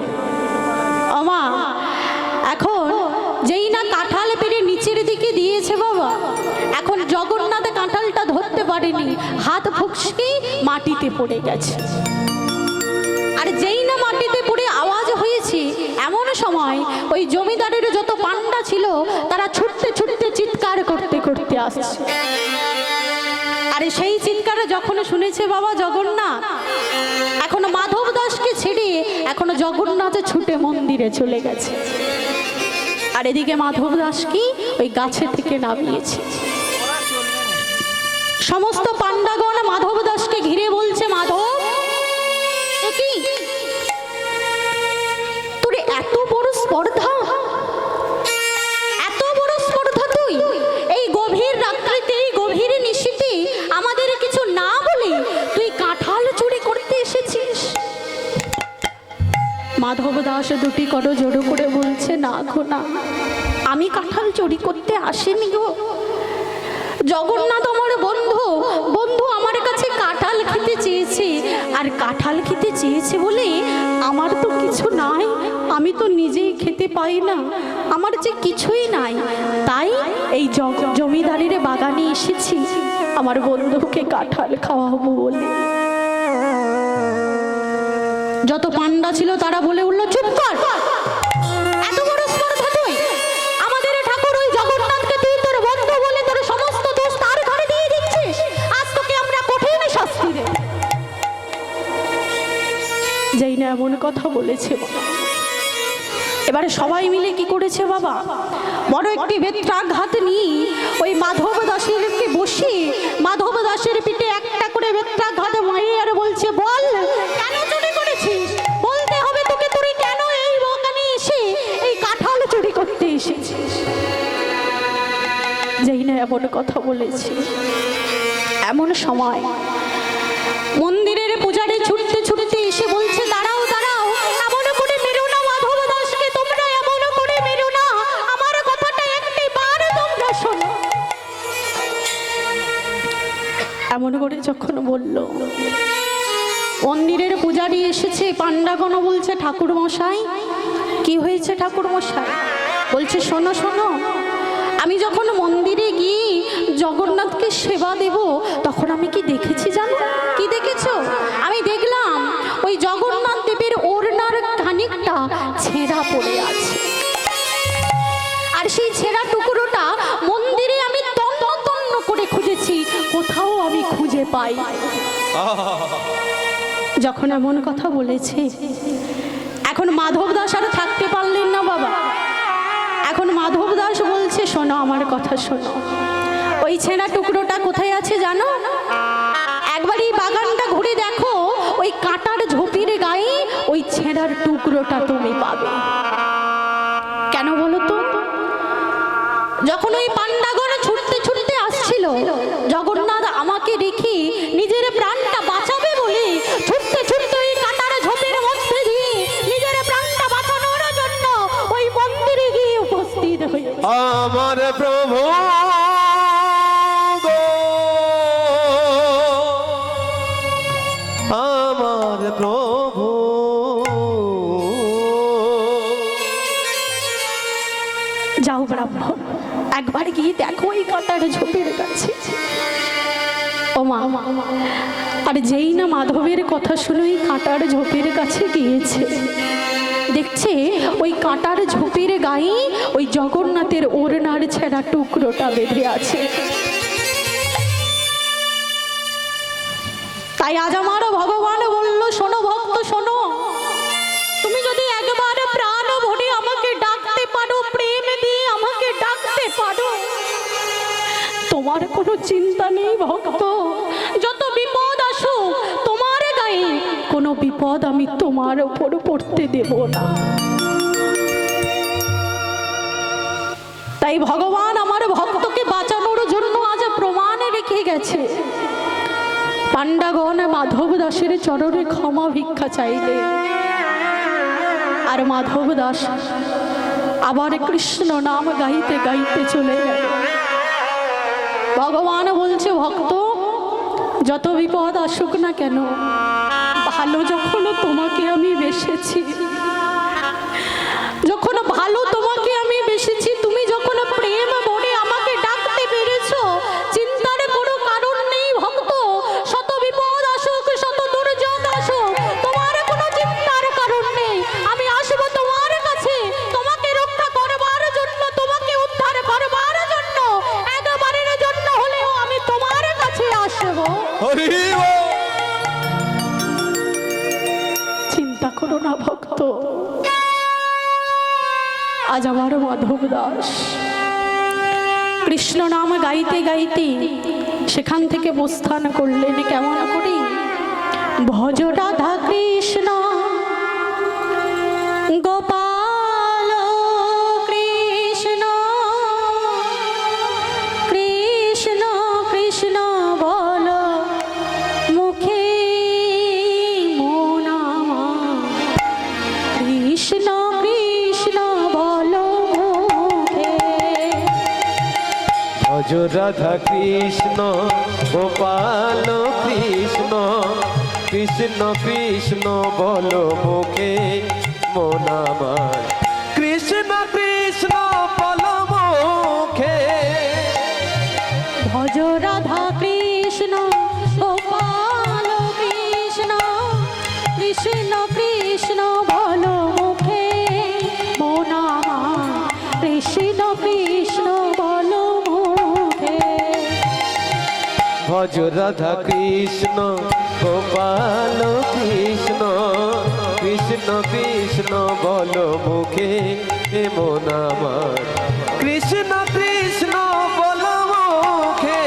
আমা এখন যেই না কাঁঠাল পেড়ে নিচের দিকে দিয়েছে বাবা, এখন জগন্নাথ কাঁঠালটা ধরতে পারেনি, হাত ফুঁকসে মাটিতে পড়ে গেছে। আর যেই না মাটিতে পড়ে আওয়াজ হয়েছে, এমন সময় ওই জমিদারের যত পান্ডা ছিল তারা ছুটতে ছুটতে চিৎকার করতে করতে আসছে। আরে সেই চিৎকার যখন শুনেছে বাবা জগন্নাথ, এখন মাধব দাসকে ছেড়ে এখনো জগন্নাথ ছুটে মন্দিরে চলে গেছে। আর এদিকে মাধব দাস কি ওই গাছে থেকে নামিয়েছে। সমস্ত পান্ডাগণ মাধব দাসকে ঘিরে বলছে, মাধব এ কি তোর এত বড় স্পর্ধা, এত বড় স্পর্ধা তুই এই গভীর রাত্রিতে, এই গভীর নিশীথে আমাদের কিছু না বলে তুই কাঁঠাল চুরি করতে এসেছিস। মাধব দাস দুটি করো জোড়ো করে বলছে, না গো না, আমি কাঁঠাল চুরি করতে আসিনি গো। জগন্নাথ আমার বন্ধু, বন্ধু আমার কাছে কাঁঠাল খেতে চেয়েছে, আর কাঁঠাল খেতে চেয়েছে বলে আমার তো কিছু নাই, আমি তো নিজেই খেতে পাই না, আমার যে কিছুই নাই, তাই এই জমিদারের বাগানে এসেছি আমার বন্ধুকে কাঁঠাল খাওয়াবো বলে। যত পান্ডা ছিল তারা বলে উঠল, চুপ কর, এত বড় স্পর্ধা তুই, আমাদের ঠাকুর ওই জগন্নাথকে তুই তোর বন্ধু বলে তোর সমস্ত দোষ তার ঘরে দিয়ে দিচ্ছিস, আজ তোকে আমরা কঠিন শাস্তি দেব। যেই না এমন কথা বলেছে বাবা, এবারে সবাই মিলে কি করেছে বাবা, বড় একটি বেত্রাঘাত নিয়ে ওই মাধব দাসেরকে বসে মাধব দাসের পিঠে একটা করে বেত্রাঘাত মারিয়ে আর বলছে, বল কেন চুরি করেছিস, বলতে হবে তোকে, তুই কেন এই বাগানে এসে এই কাঁঠাল চুরি করতে এসেছিস। যেই না এমন কথা বলেছে, এমন সময় মন্দিরের পূজারি ছুটতে ছুটতে এসে বলছে, দাঁড়াও দাঁড়াও, এমন করে মেরো না মাধব দাসকে, তোমরা এমন করে মেরো না, আমার কথাটা একটি বার তোমরা শোনো। এমন করে যখন বলল, মন্দিরের পূজারি এসেছে, পান্ডাগণ বলছে, ঠাকুর মশাই কি হয়েছে ঠাকুর মশাই? বলছে, শোনো শোনো, আমি যখন মন্দিরে গিয়ে জগন্নাথকে সেবা দেব তখন আমি কি দেখেছি জানো? কি দেখেছো? আমি দেখলাম ওই জগন্নাথ দেবের ওড়নার খানিকটা ছেঁড়া পড়ে আছে, আর সেই ছেঁড়া টুকরোটা মন্দিরে আমি তন্ন তন্ন করে খুঁজেছি, কোথাও আমি খুঁজে পাই। যখন এমন কথা বলেছে, এখন মাধব দাস আর থাকতে পারলেন না বাবা। এখন মাধব দাস বলছে, শোনো আমার কথা শোনো, ওই ছেঁড়া টুকরোটা কোথায় আছে জানো? একবার এই বাগানটা ঘুরে দেখো, ওই কাঁটার ঝোপির গায়ে ওই ছেঁড়ার টুকরোটা তুমি পাবে। কেন বলো তো? যখন ওই পান্ডাগণ ছুটতে ছুটতে আসছিল, জগন্নাথ আমাকে রেখে নিজের প্রাণটা বাঁচাবে বলে ছুটতে ছুটতে ওই কাঁটার ঝোপের মধ্যে দিয়ে নিজের প্রাণটা বাঁচানোর জন্য ওই মন্দিরে গিয়ে উপস্থিত হয়ে আমার প্রভু গো, আমার প্রভু, যাও ব্রাহ্মণ, একবার গিয়ে দেখো এই কাঁটার ঝোপের কাছে। ও মা, আর যেই না মাধবের কথা শুনে ওই কাঁটার ঝোপের কাছে গিয়েছে, দেখছে ওই কাঁটার ঝোপের গায়ে ওই জগন্নাথের ওড়নার ছেঁড়া টুকরোটা বেঁধে আছে। তাই আজ আমার ভগবান বলল, শোনো ভক্ত শোনো, তুমি যদি একবার প্রাণ ভরে আমাকে ডাকতে পারো, প্রেম দিয়ে আমাকে ডাকতে পারো, তোমার কোনো চিন্তা নেই ভক্ত, যত বিপদ আসুক তোমার গায়ে কোনো বিপদ আমি তোমার উপর পড়তে দেব না। তাই ভগবান আমার ভক্তকে বাঁচানোর জন্য আজ প্রমাণ গেছে। পাণ্ডাগণ মাধব দাসের চরণে ক্ষমা ভিক্ষা চাইলে, আর মাধব দাস আবার কৃষ্ণ নাম গাইতে গাইতে চলে গেল। ভগবান বলছে, ভক্ত যত বিপদ আসুক না কেন, ভালো যখন তোমাকে আমি বেসেছি, যখন ভালো তোমাকে আমি বেসেছি, তুমি যখন প্রেম বলে আমাকে ডাকতে পেরেছো, চিন্তার কোনো কারণ নেই ভক্ত। শত বিপদ আসুক, শত দুর্যোগ আসুক, তোমার কোনো চিন্তার কারণ নেই। আমি আসবো তোমার কাছে, তোমাকে রক্ষা করবার জন্য, তোমাকে উদ্ধার করবার জন্য, একবারের জন্য হলেও আমি তোমার কাছে আসবো। হরি বল। চিন্তা করো না ভক্ত। আজ আমার মাধব দাস কৃষ্ণ নাম গাইতে গাইতে সেখান থেকে প্রস্থান করলেন। কেমন করি? ভজ রাধা কৃষ্ণ গোপাল কৃষ্ণ কৃষ্ণ কৃষ্ণ বল মুখে মন আমার, কৃষ্ণ কৃষ্ণ বল মুখে। ভজ রাধা কৃষ্ণ গোপাল কৃষ্ণ কৃষ্ণ কৃষ্ণ বল মুখে মন আমার, কৃষ্ণ কৃষ্ণ বল মুখে। ভজ রাধা কৃষ্ণ গোপাল কৃষ্ণ কৃষ্ণ কৃষ্ণ বল মুখে মন আমার, কৃষ্ণ কৃষ্ণ বল মুখে। ভজ রাধা কৃষ্ণ গোপাল কৃষ্ণ কৃষ্ণ কৃষ্ণ বল মুখে মন আমার, কৃষ্ণ কৃষ্ণ বল মুখে।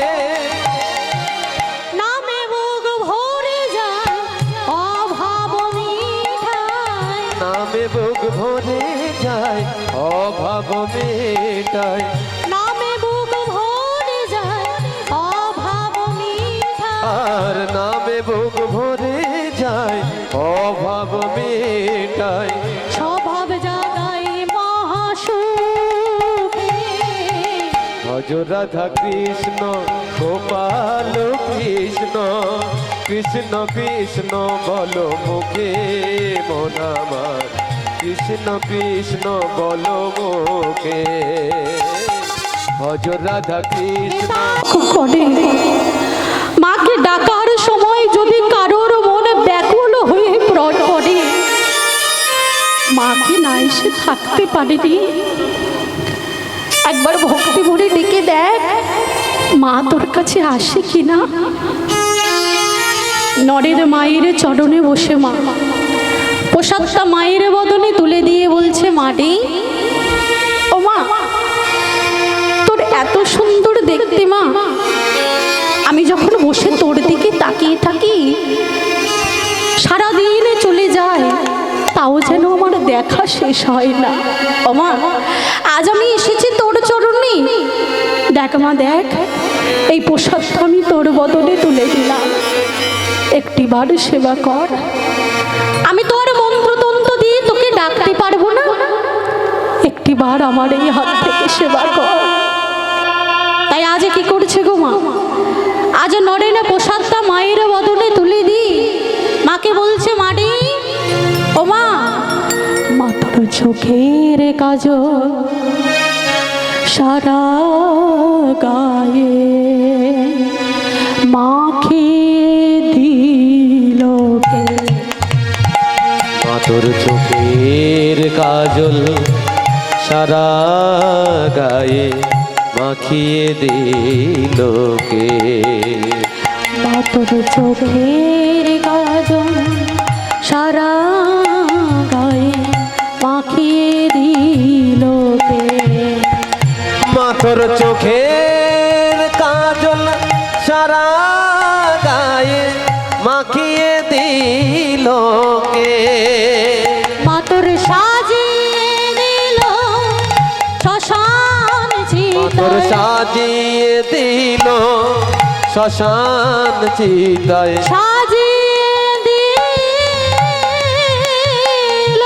নামে বুক ভরে যায় অভাব মিঠায়, নামে বুক ভরে যায় অভাব মেটায়, নামে বুক ভরে যায় অভাব মিঠায়, আর নামে বুক ভরে যায় অভাব মেটায়। স্বভাব জাগাই মহাসুখে। ভজ রাধা কৃষ্ণ গোপাল কৃষ্ণ কৃষ্ণ কৃষ্ণ বল মুখে মন আমার, কৃষ্ণ কৃষ্ণ বল মুখে। ভজ রাধা কৃষ্ণ। করে মাকে ডাকার সময় যদি কারোর মনে ব্যাকুল হয়ে পড়ে, মাকে না এসে থাকতে পারেনি, একবার ভক্তি ভরে ডেকে দেখ মা তোর কাছে আসে কিনা। নরের মায়ের চরণে বসে মা প্রসাদটা মায়ের বদনে তুলে দিয়ে বলছে, মাটি ও মা, তোর এত সুন্দর দেখতে মা, আমি যখন বসে তোর দিকে তাকিয়ে থাকি সারাদিন চলে যায়, তাও যেন আমার দেখা শেষ হয় না। ও মা, আজ আমি এসেছি তোর চরণে, দেখ মা দেখ, এই প্রসাদটা আমি তোর বদনে তুলে দিলাম, একটিবার সেবা কর। আমি তোর মন্ত্রতন্ত্র দিয়ে তোকে ডাকতে পারবো না, একটিবার আমার এই হাত থেকে সেবা কর। তাই আজ কি করছে গো মা, আজ নরেনে প্রসাদটা মায়ের বদনে তুলে দি, মাকে বলছে, মাটি ও মা, মাথার চোখের কাজল সারা গায়ে মাখিয়ে দিল কে। তোর চোখের কাজল সারা গায়ে মাখিয়ে দিল কে। তোর চোখের কাজল সারা গায়ে মাখিয়ে দিল কে। তোর চোখের কাজল সারা গায়ে মাখিয়ে দিল কে। তোর সাজিয়ে দিল শ্মশান চিতা, তোর সাজিয়ে দিল শ্মশান চিতায় সাজিয়ে দিল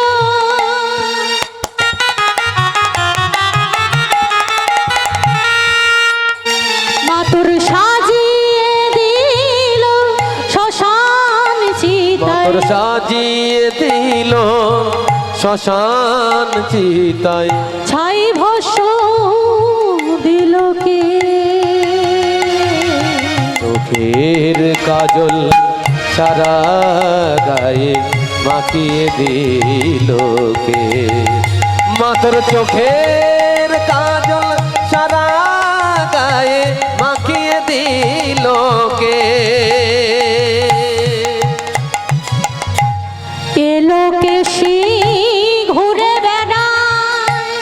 মাতুর সাজিয়ে দিল শ্মশান চিতায় মাতর সাজিয়ে দিল শ্মশান চিতায় ছাই ভস্য দিল কে চোখের কাজল সারা গায়ে মাখিয়ে দিল কে মাতর চোখের কাজল সারা গায়ে মাখিয়ে দিল কে এলো কেশি ঘুরে বেড়ায়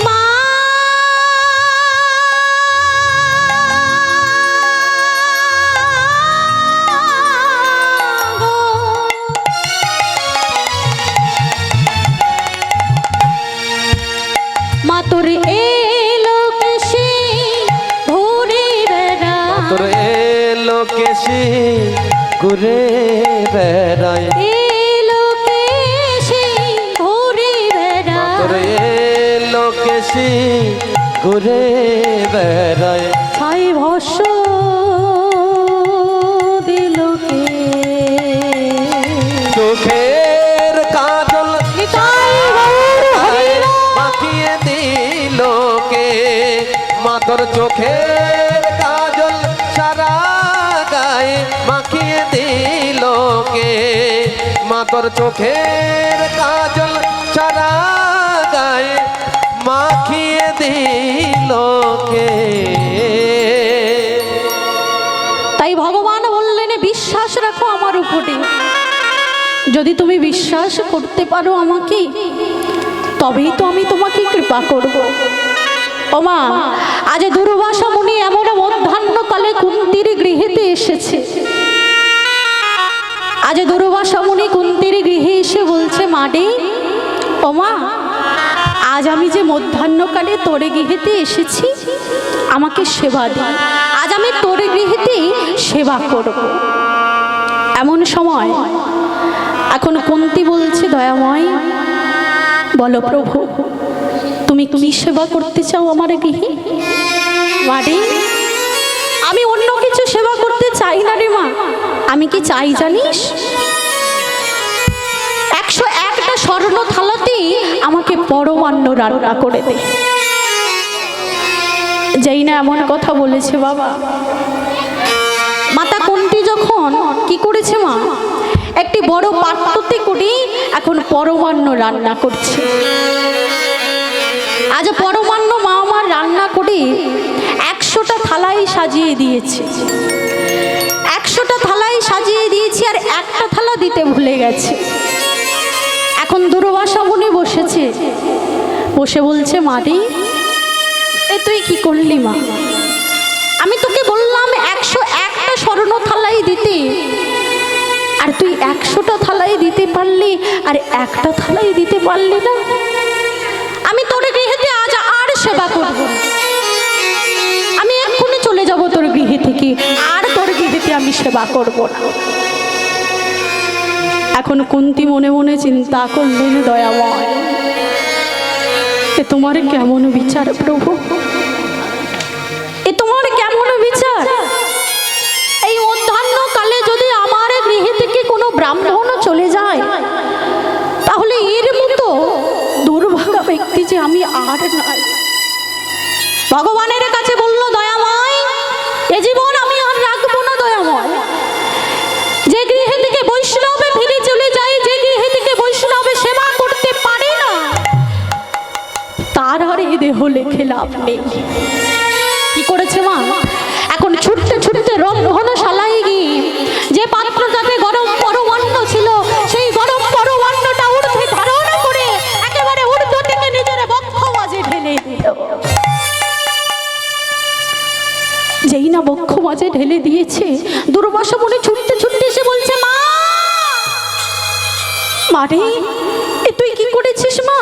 মা গো। মা তোর এলো কেশি ঘুরে তোর বেড়ায় এলো কেশি ঘুরে বেড়ায় এলো কেশি ঘুরে তোর বেড়ায় এলো কেশি ঘুরে বেড়ায় ছাই ভস্য দিল কে চোখের কাজল নিতাই গৌর হরির মাখিয়ে দিল কে মাতর চোখের কাজল সারা গায়ে মাখিয়ে দিল কে মাতর চোখের কাজল সারা গায়ে মাখিয়ে দিল কে তাই ভগবান বললেন বিশ্বাস রাখো আমার উপরে যদি তুমি বিশ্বাস করতে পারো আমাকে তবেই তো আমি তোমাকে কৃপা করব ও মা আজ দুর্বাসা মুনি এমন মধ্যাহ্নকালে কুন্তির গৃহেতে এসেছে আজ দুর্বাসা মুনি কুন্তির গৃহে এসে বলছে মাডি ও মা আজ আমি যে মধ্যাহ্নকালে তোর গৃহেতে এসেছি আমাকে সেবা দি আজ আমি তোর গৃহেতে সেবা করব এমন সময় এখন কুন্তি বলছে দয়াময় বলো প্রভু তুমি কি সেবা করতে চাও আমার গৃহে মাডি আমি অন্য কিছু সেবা করতে চাই না রে মা আমি কি চাই জানিস 101টা স্বর্ণ থালাতে আমাকে পরমান্ন রান্না করে দে যেই না এমন কথা বলেছে বাবা মাতা কুন্তি যখন কি করেছে মা একটি বড় পাত্রতে করে এখন পরমান্ন রান্না করছে আজ পরমান্ন মা আমার রান্না করে 100টা থালায় সাজিয়ে দিয়েছে 100টা থালায় সাজিয়ে দিয়েছি আর একটা থালা দিতে ভুলে গেছে এখন দুর্বাসা মুনি বসেছে বসে বলছে মাটি এ তুই কি করলি মা আমি তোকে বললাম 101টা স্বর্ণ থালাই দিতে আর তুই 100টা থালাই দিতে পারলি আর একটা থালাই দিতে পারলি না আমি তোর গৃহেতে আজ আর সেবা করব আমি এক্ষুনি চলে যাব তোর গৃহে থেকে আর তোর গৃহেতে আমি সেবা করব না এখন কুন্তি মনে মনে চিন্তা করলেন দয়াময় এ তোমার কেমন বিচার প্রভু এ তোমার কেমন বিচার এই মধ্যাহ্নকালে যদি আমার গৃহে থেকে কোনো ব্রাহ্মণ চলে যায় তাহলে এর মতো দুর্ভাগা ব্যক্তি যে আমি আর নাই ভগবানের কাছে বলল দয়াময় এ জীবন আমি আর রাখবো না দয়াময় যে গৃহে থেকে বৈষ্ণবে ফিরে চলে যায় যে গৃহে থেকে বৈষ্ণবে সেবা করতে পারে না তার আর এ দেহ লেখে লাভ নেই কি করেছে মা এখন ছুটতে ছুটতে রন্ধনশালায় গিয়ে যে পাত্রটাতে গরম পরমান্ন ছিল সেই গরম পরমান্নটা ঊর্ধ্বে ধারণ করে একেবারে ঊর্ধ্ব থেকে নিজের বক্ষ মাঝে ঢেলে দিল যেই না বক্ষ মাঝে ঢেলে দিয়েছে দুর্বাসা মুনি ছুটতে ছুটতে এসে বলছে মা মারে এ তুই কি করেছিস মা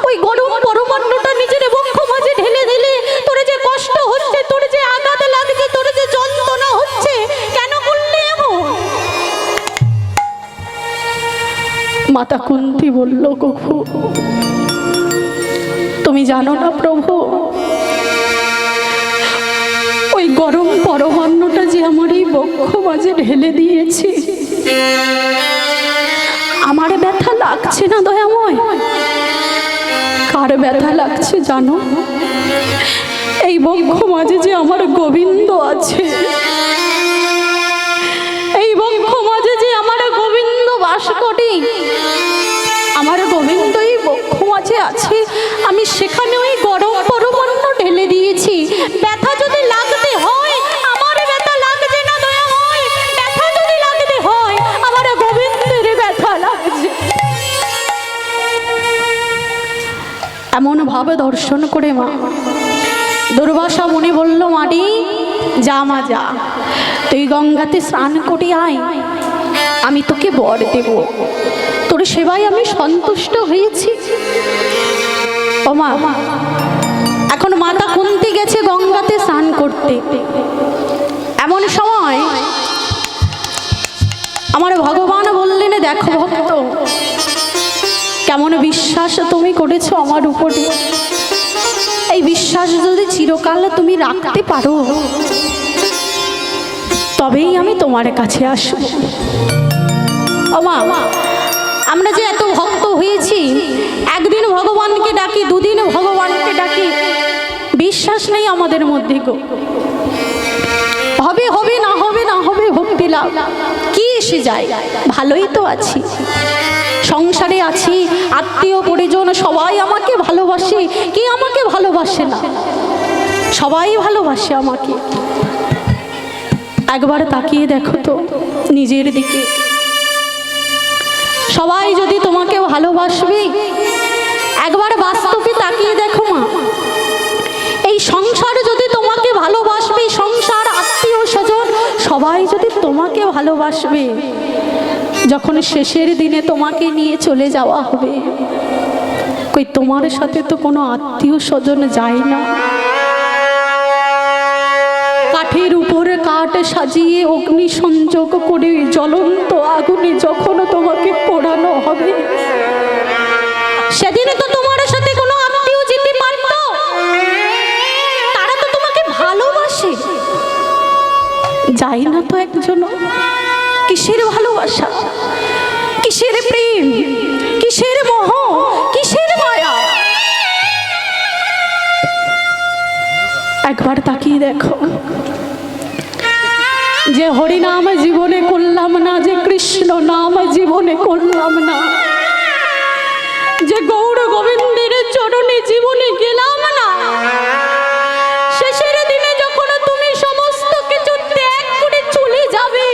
ওই গরম পরমান্নটা নিজের বক্ষ মাঝে ঢেলে দিলে তোর যে কষ্ট হচ্ছে তোর যে আঘাত লাগছে তোর মাতা কুন্তি বলল, প্রভু তুমি জানো না প্রভু, ওই গরম পরমান্নটা যে আমার এই বক্ষ মাঝে ঢেলে দিয়েছি, আমার ব্যথা লাগছে না দয়াময়? কার ব্যথা লাগছে জানো? এই বক্ষ মাঝে যে আমার গোবিন্দ আছে, এই বক্ষ মাঝে যে আমার গোবিন্দ বাস করে, আমার গোবিন্দ এই বক্ষ মাঝে আছে, আমি সেখানে ওই গরম পরমান্ন ঢেলে দিয়েছি। ব্যথা যদি লাগতে হয়, আমার ব্যথা লাগছে না দয়াময়। ব্যথা যদি লাগতে হয়, আমার গোবিন্দের ব্যথা লাগছে। এমন ভাবে দর্শন করে মা দুর্বাসা মুনি বলল, মাটি যা মা যা, তুই গঙ্গাতে স্নান করে আয়, আমি তোকে বর দেব। তোর সেবায় আমি সন্তুষ্ট হয়েছি। ও মা, এখন মাতা কুন্তি গেছে গঙ্গাতে স্নান করতে। এমন সময় আমার ভগবান বললেন, দেখো ভক্ত, কেমন বিশ্বাস তুমি করেছো আমার উপরে। এই বিশ্বাস যদি চিরকাল তুমি রাখতে পারো, তবেই আমি তোমার কাছে আসব। ও মা, আমরা যে এত ভক্ত হয়েছি, একদিন ভগবানকে ডাকি, দুদিন ভগবানকে ডাকি, বিশ্বাস নেই আমাদের মধ্যে গো। হবে হবে, না হবে না হবে, ভক্তি লাভ কি এসে যায়? ভালোই তো আছি, সংসারে আছি, আত্মীয় পরিজন সবাই আমাকে ভালোবাসে। কি আমাকে ভালোবাসে না? সবাই ভালোবাসে আমাকে। একবার তাকিয়ে দেখো তো নিজের দিকে। সবাই যদি তোমাকে ভালোবাসবে, একবার বাস্তবে তাকিয়ে দেখো মা। এই সংসার যদি তোমাকে ভালোবাসবে, সংসার, আত্মীয় স্বজন সবাই যদি তোমাকে ভালোবাসবে, যখন শেষের দিনে তোমাকে নিয়ে চলে যাওয়া হবে, কই তোমার সাথে তো কোনো আত্মীয় স্বজন যায় না। কাঠের উপরে কাঠ সাজিয়ে অগ্নি সংযোগ করে জ্বলন্ত আগুনে যখন তোমাকে পোড়ানো হবে, সেদিনে তো তোমার সাথে কোনো আত্মীয় যেতে পারত? তারা তো তোমাকে ভালোবাসে, যায় না তো একজন। কিসের ভালোবাসা, কিসের প্রেম, কিসের মোহ, কিসের মায়া? একবার তাকিয়ে দেখো। যে হরিনাম জীবনে করলাম না, যে কৃষ্ণ নাম জীবনে করলাম না, যে গৌর গোবিন্দের চরণে জীবনে গেলাম না, শেষের দিনে যখন তুমি সমস্ত কিছু ত্যাগ করে চলে যাবে,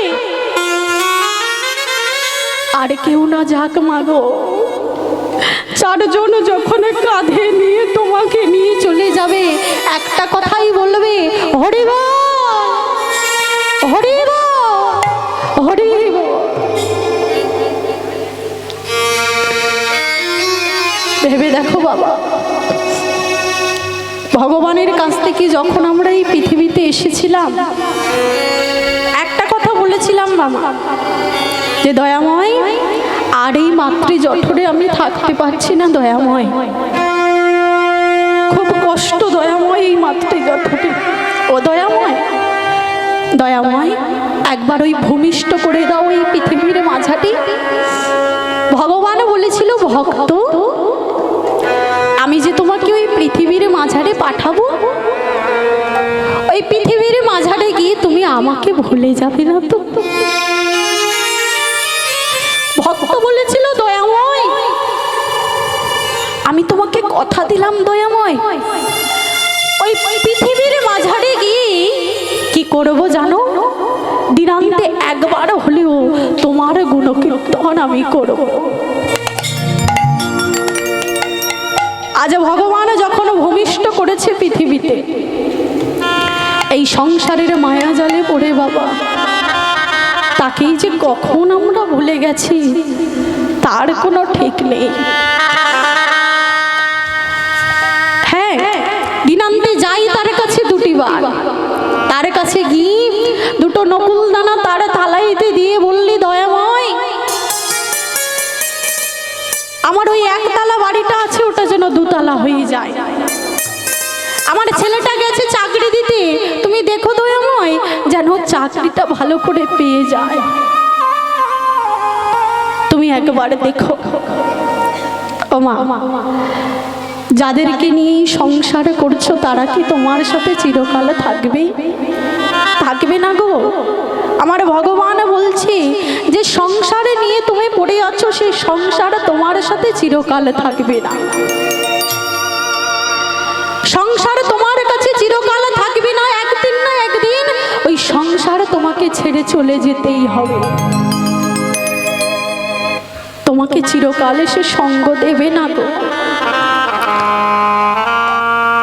আর কেউ না যাক মাগো, চারজন যখন কাঁধে নিয়ে তোমাকে নিয়ে চলে যাবে, একটা কথাই বলবে, হরি বল, হরি বল, হরি বল। ভেবে দেখো বাবা, ভগবানের কাছ থেকে যখন আমরা এই পৃথিবীতে এসেছিলাম, একটা কথা বলেছিলাম বাবা, যে দয়াময়, আর এই মাতৃ জঠরে আমি থাকতে পারছি না দয়াময়, খুব কষ্ট দয়াময় এই মাতৃ জঠরে। ও দয়াময়, দয়াময় একবার ওই ভূমিষ্ঠ করে দাও এই পৃথিবীর মাঝাটি। ভগবান বলেছিল, ভক্ত আমি যে তোমাকে ওই পৃথিবীর মাঝারে পাঠাবো, ওই পৃথিবীর মাঝারে গিয়ে তুমি আমাকে ভুলে যাবে না তো? ভক্ত বলেছিল, দয়াময় আমি তোমাকে কথা দিলাম দয়াময়, ওই পৃথিবীর মাঝারে গিয়ে কি করব জানো? দিনান্তে একবার হলেও তোমার গুণকীর্তন আমি করব। আজ ভগবান যখন ভূমিষ্ঠ করেছে পৃথিবীতে, এই সংসারের মায়া জালে পড়ে বাবা, তাকেই যে কখন আমরা ভুলে গেছি তার কোনো ঠিক নেই। হ্যাঁ, দিনান্তে যাই তার কাছে দুটি বার, তার কাছে গিয়ে দুটো নকুল দানা তার থালাইতে দিয়ে বললি, দয়াময় বাড়িটা আছে ওটা যেন দুতলা হয়ে যায়। আমার ছেলেটা গেছে চাকরি দিতে, তুমি দেখো দয়াময় যেন চাকরিটা ভালো করে পেয়ে যায়। তুমি একবার দেখো ও মা, যাদেরকে নিয়ে সংসার করছো তারা কি তোমার সাথে চিরকাল থাকবে? থাকবে না গো। আমার ভগবান বলছে যে সংসারে নিয়ে তুমি পড়ে আছো, সেই সংসার তোমার সাথে চিরকাল থাকবে না। সংসার তোমার কাছে চিরকাল থাকবে না, একদিন না একদিন ওই সংসার তোমাকে ছেড়ে চলে যেতেই হবে। তোমাকে চিরকাল সে সঙ্গ দেবে না গো।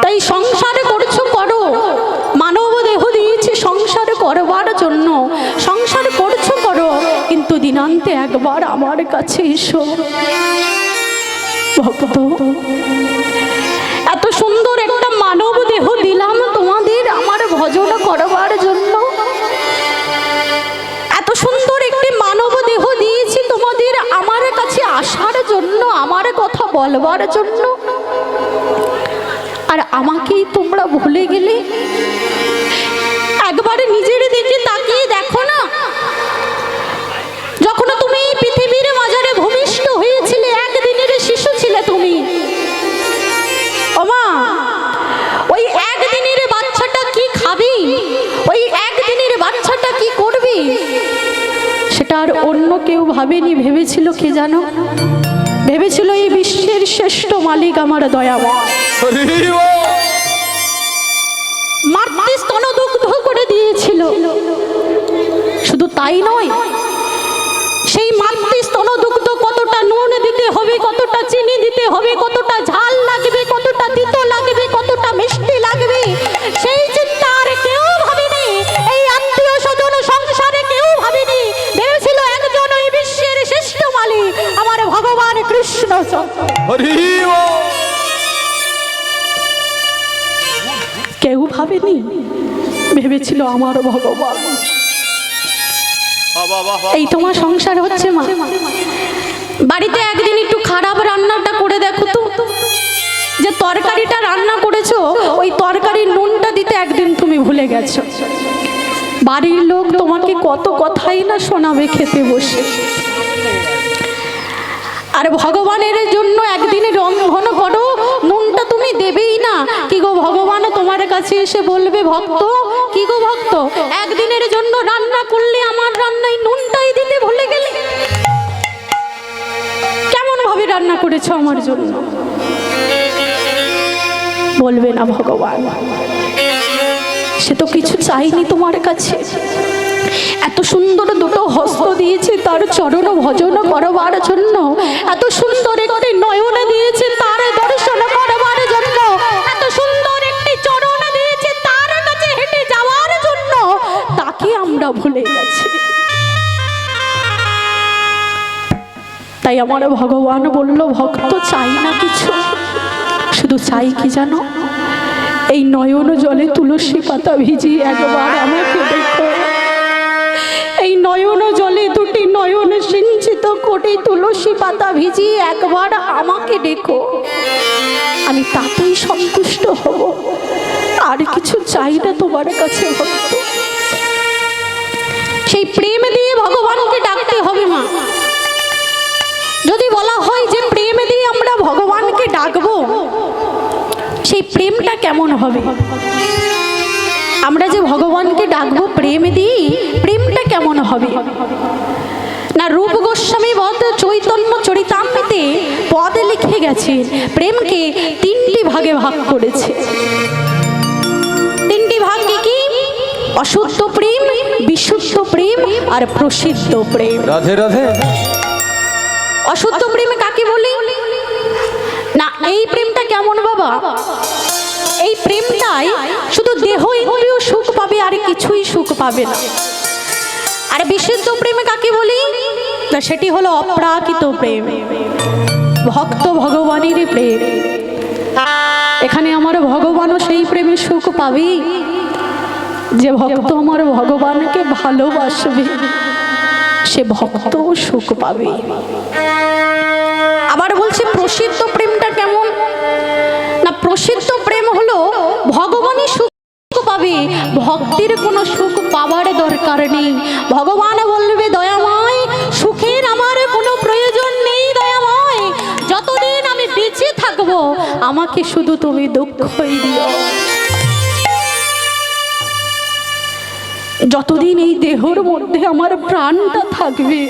তাই সংসার করছো করো, মানব দেহ দিয়েছে সংসার করবার জন্য, সংসার করছো করো, কিন্তু দিনান্তে একবার আমার কাছে এসো ভক্ত। এত সুন্দর একটা মানব দেহ দিলাম তোমাদের আমার ভজন করবার জন্য, এত সুন্দর একটি মানব দেহ দিয়েছি তোমাদের আমার কাছে আসার জন্য, আমার কথা বলবার জন্য, আর আমাকেই তোমরা ভুলে গেলে। একবার নিজের দিকে তাকিয়ে দেখো না, যখন তুমি পৃথিবীর মাঝারে ভূমিষ্ঠ হয়েছিলে, একদিনের শিশু ছিলে তুমি। ওমা, ওই একদিনের বাচ্চাটা কি খাবি, ওই একদিনের বাচ্চাটা কি করবি, সেটা আর অন্য কেউ ভাবেনি। ভেবেছিল কে জানো? ভেবেছিল এই বিশ্বের শ্রেষ্ঠ মালিক আমার দয়াময়। মাতৃ স্তনদুগ্ধ করে দিয়েছিল। শুধু তাই নয়, সেই মাতৃ স্তনদুগ্ধ কতটা নুন দিতে হবে, কতটা চিনি দিতে হবে, কতটা ঝাল লাগবে, কতটা তিতো লাগবে, কতটা মিষ্টি লাগবে, সেই চিন্তা আর কেউ ভাবেনি। এই আত্মীয় স্বজন সংসারে কেউ ভাবেনি। ভেবেছিল একজন ওই বিশ্বের শ্রেষ্ঠ মালিক আমার ভগবান কৃষ্ণ। কেউ ভাবেনি, ভেবেছিল আমার ভগবান। এই তোমার সংসার হচ্ছে মা। বাড়িতে একদিন একটু খারাপ রান্নাটা করে দেখো তো, যে তরকারিটা রান্না করেছো ওই তরকারির নুনটা দিতে একদিন তুমি ভুলে গেছো। বাড়ির লোক তোমাকে কত কথাই না শোনাবে খেতে বসে, আর ভগবানের জন্য একদিনে রন্ধন করো, নুনটা তুমি দেবেই না। কি গো ভগবান তোমার কাছে এসে বলবে, ভক্ত কি গো ভক্ত, একদিনের জন্য রান্না করলে আমার রান্নায় নুনটাই দিতে ভুলে গেলে, কেমন ভাবে রান্না করেছো আমার জন্য? বলবে না ভগবান। সে তো কিছু চাইনি তোমার কাছে, এত সুন্দর দুটো হস্ত দিয়েছে তার চরণ ভজন করবার জন্য, এত সুন্দর একটি নয়ন দিয়েছে তার দর্শন করবার জন্য, এত সুন্দর একটি চরণ দিয়েছে তার কাছে হেঁটে যাওয়ার জন্য, তাকে আমরা ভুলে গেছি। তাই আমার ভগবান বলল, ভক্ত চাই না কিছু, শুধু চাই কি জানো, এই নয়ন জলে তুলসী পাতা ভিজিয়ে একবার আমাকে দেখো। এই নয়ন জলে দুটি নয়ন সিঞ্চিত কোটি তুলসী পাতা ভিজিয়ে একবার আমাকে দেখো, আমি তাতেই সন্তুষ্ট হব, আর কিছু চাই না তোমার কাছে ভক্ত। সেই প্রেম দিয়ে ভগবানকে ডাকতে হবে মা। যদি বলা হয় যে প্রেম দিয়ে আমরা ভগবানকে ডাকবো, সেই প্রেমটা কেমন হবে? আমরা যে ভগবানকে ডাকবো প্রেম দিয়ে, প্রেমটা কেমন হবে? না রূপ গোস্বামী বদ চৈতন্য চরিতামৃতে পদ লিখে গেছে, প্রেমকে তিনটি ভাগে ভাগ করেছে। তিনটি ভাগ কি? অশুদ্ধ প্রেম, বিশুদ্ধ প্রেম আর প্রসিদ্ধ প্রেম। রাধে রাধে। অশুদ্ধ প্রেম কাকে বলি? না এই প্রেমটা কেমন বাবা? এই প্রেমটাই শুধু দেহ ইন্দ্রিয় সুখ পাবে, আর কিছুই সুখ পাবে না। আর বিশুদ্ধ প্রেম কাকে বলি? না সেটি হলো অপ্রাকৃত প্রেম, ভক্ত ভগবানের প্রেম। এখানে আমার ভগবানও সেই প্রেমে সুখ পাবে, যে ভক্ত আমার ভগবানকে ভালোবাসবে সে ভক্ত সুখ পাবে। আবার বলছি বলছে প্রসিদ্ধ প্রেমটা কেমন না, প্রসিদ্ধ প্রেম হলো ভগবানই সুখ পাবে, ভক্তির কোনো সুখ পাওয়ার দরকার নেই। ভগবান বলবে দয়াময় সুখের আমার কোনো প্রয়োজন নেই, দয়াময় যতদিন আমি বেঁচে থাকবো আমাকে শুধু তুমি দুঃখই দিও। যতদিন এই দেহর মধ্যে আমার প্রাণটা থাকবে,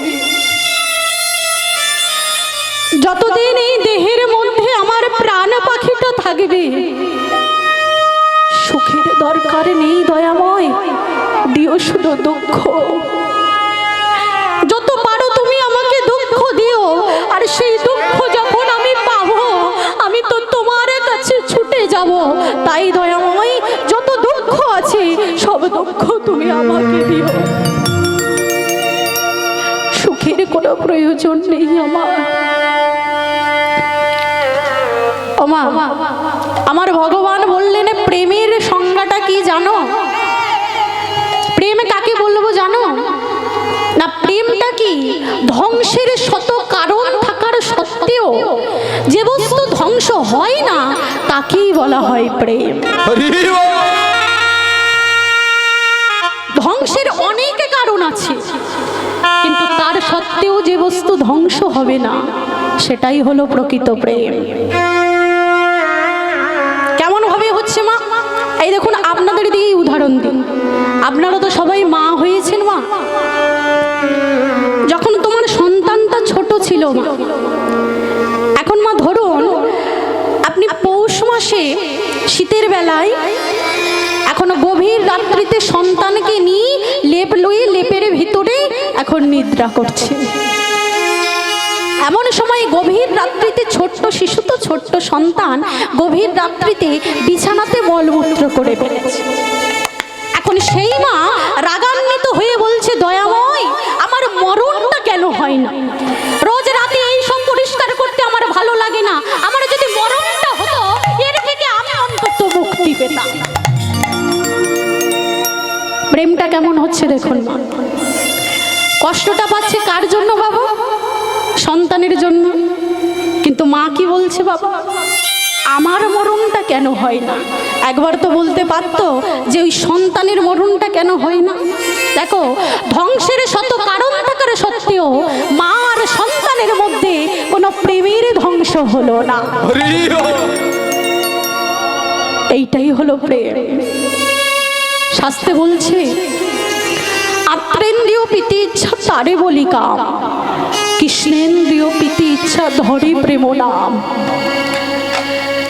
যতদিন এই দেহের মধ্যে আমার প্রাণ পাখিটা থাকবে, সুখের দরকার নেই দয়াময়, দিও শুধু দুঃখ। যত পারো তুমি আমাকে দুঃখ দিও, আর সেই দুঃখ যখন আমি পাবো আমি তো তোমার কাছে ছুটে যাব। তাই দয়াময় যত দুঃখ আছে সব দুঃখ তুমি আমাকে দিও, সুখের কোনো প্রয়োজন নেই আমার। ওমা, আমার ভগবান বললেন প্রেমের সংজ্ঞাটা কি জানো? প্রেম কাকে বলবো জানো না? প্রেমটা কি ধ্বংসের শত কারণ থাকার সত্ত্বেও যে বস্তু ধ্বংস হয় না তাকেই বলা হয় প্রেম। ধ্বংসের অনেক কারণ আছে, কিন্তু তার সত্ত্বেও যে বস্তু ধ্বংস হবে না সেটাই হলো প্রকৃত প্রেম। কেমন ভাবে হচ্ছে মা? এই দেখুন আপনাদের দিকেই উদাহরণ দিন, আপনারা তো সবাই মা হয়েছেন। মা, যখন তোমার সন্তানটা ছোট ছিল মা, এখন মা ধরুন আপনি পৌষ মাসে শীতের বেলায় এখনো গভীর রাত্রিতে সন্তানকে নিয়ে লেপ লুয়ে লেপের ভিতরে এখন নিদ্রা করছে। এমন সময় গভীর রাত্রিতে ছোট্ট শিশু, তো ছোট্ট সন্তান গভীর রাত্রিতে বিছানাতে মলমূত্র করে ফেলেছে। এখন সেই মা রাগান্বিত হয়ে বলছে দয়াময় আমার মরণটা কেন হয় না? রোজ রাতে এই সব পরিষ্কার করতে আমার ভালো লাগে না, আমার যদি মরণটা হতো এর থেকে আমি অন্তত মুক্তি পেতাম। প্রেমটা কেমন হচ্ছে দেখুন মা। কষ্টটা পাচ্ছে কার জন্য বাবা? সন্তানের জন্য। কিন্তু মা কি বলছে বাবা আমার মরণটা কেন হয় না? একবার তো বলতে পারতো যে ওই সন্তানের মরণটা কেন হয় না। দেখো ধ্বংসের শত কারণ থাকার সত্ত্বেও মা আর সন্তানের মধ্যে কোনো প্রেমের ধ্বংস হলো না। এইটাই হলো প্রেম। শাস্ত্রে বলছে আত্রেন্দ্রিয় প্রীতি ইচ্ছা তারে বলি কাম, কৃষ্ণেন্দ্রিয় প্রীতি ইচ্ছা ধরে প্রেম নাম।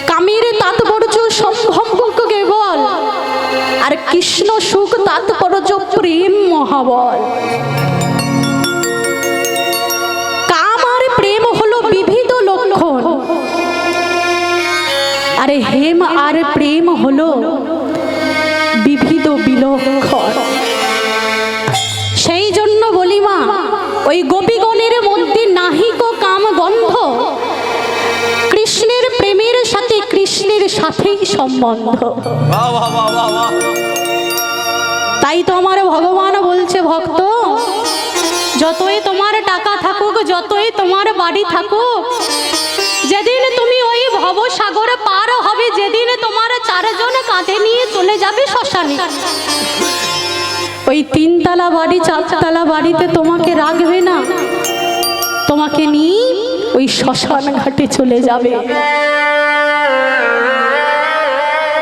কামের তাৎপর্য সম্ভব কেবল, আর কৃষ্ণ সুখ তাৎপর্য প্রেম মহাবল। কাম আর প্রেম হলো বিবিধ লক্ষণ, আরে হেম আর প্রেম হলো বিবিধ বিলক্ষণ। সেই জন্য বলি মা ওই গোপীগণের মধ্যে নাহিক কাম গন্ধ, কৃষ্ণের প্রেমের সাথে কৃষ্ণের সাথেই সম্বন্ধ। তাই তো আমার ভগবান বলছে ভক্ত যতই তোমার টাকা থাকুক, যতই তোমার বাড়ি থাকুক, যেদিন তুমি ওই ভবসাগর পার হবে, যেদিন তোমার চারজন কাঁধে নিয়ে চলে যাবে শ্মশানে, ওই তিনতলা বাড়ি চারতলা বাড়িতে তোমাকে রাখবে না, তোমাকে নিয়ে ওই শ্মশান ঘাটে চলে যাবে।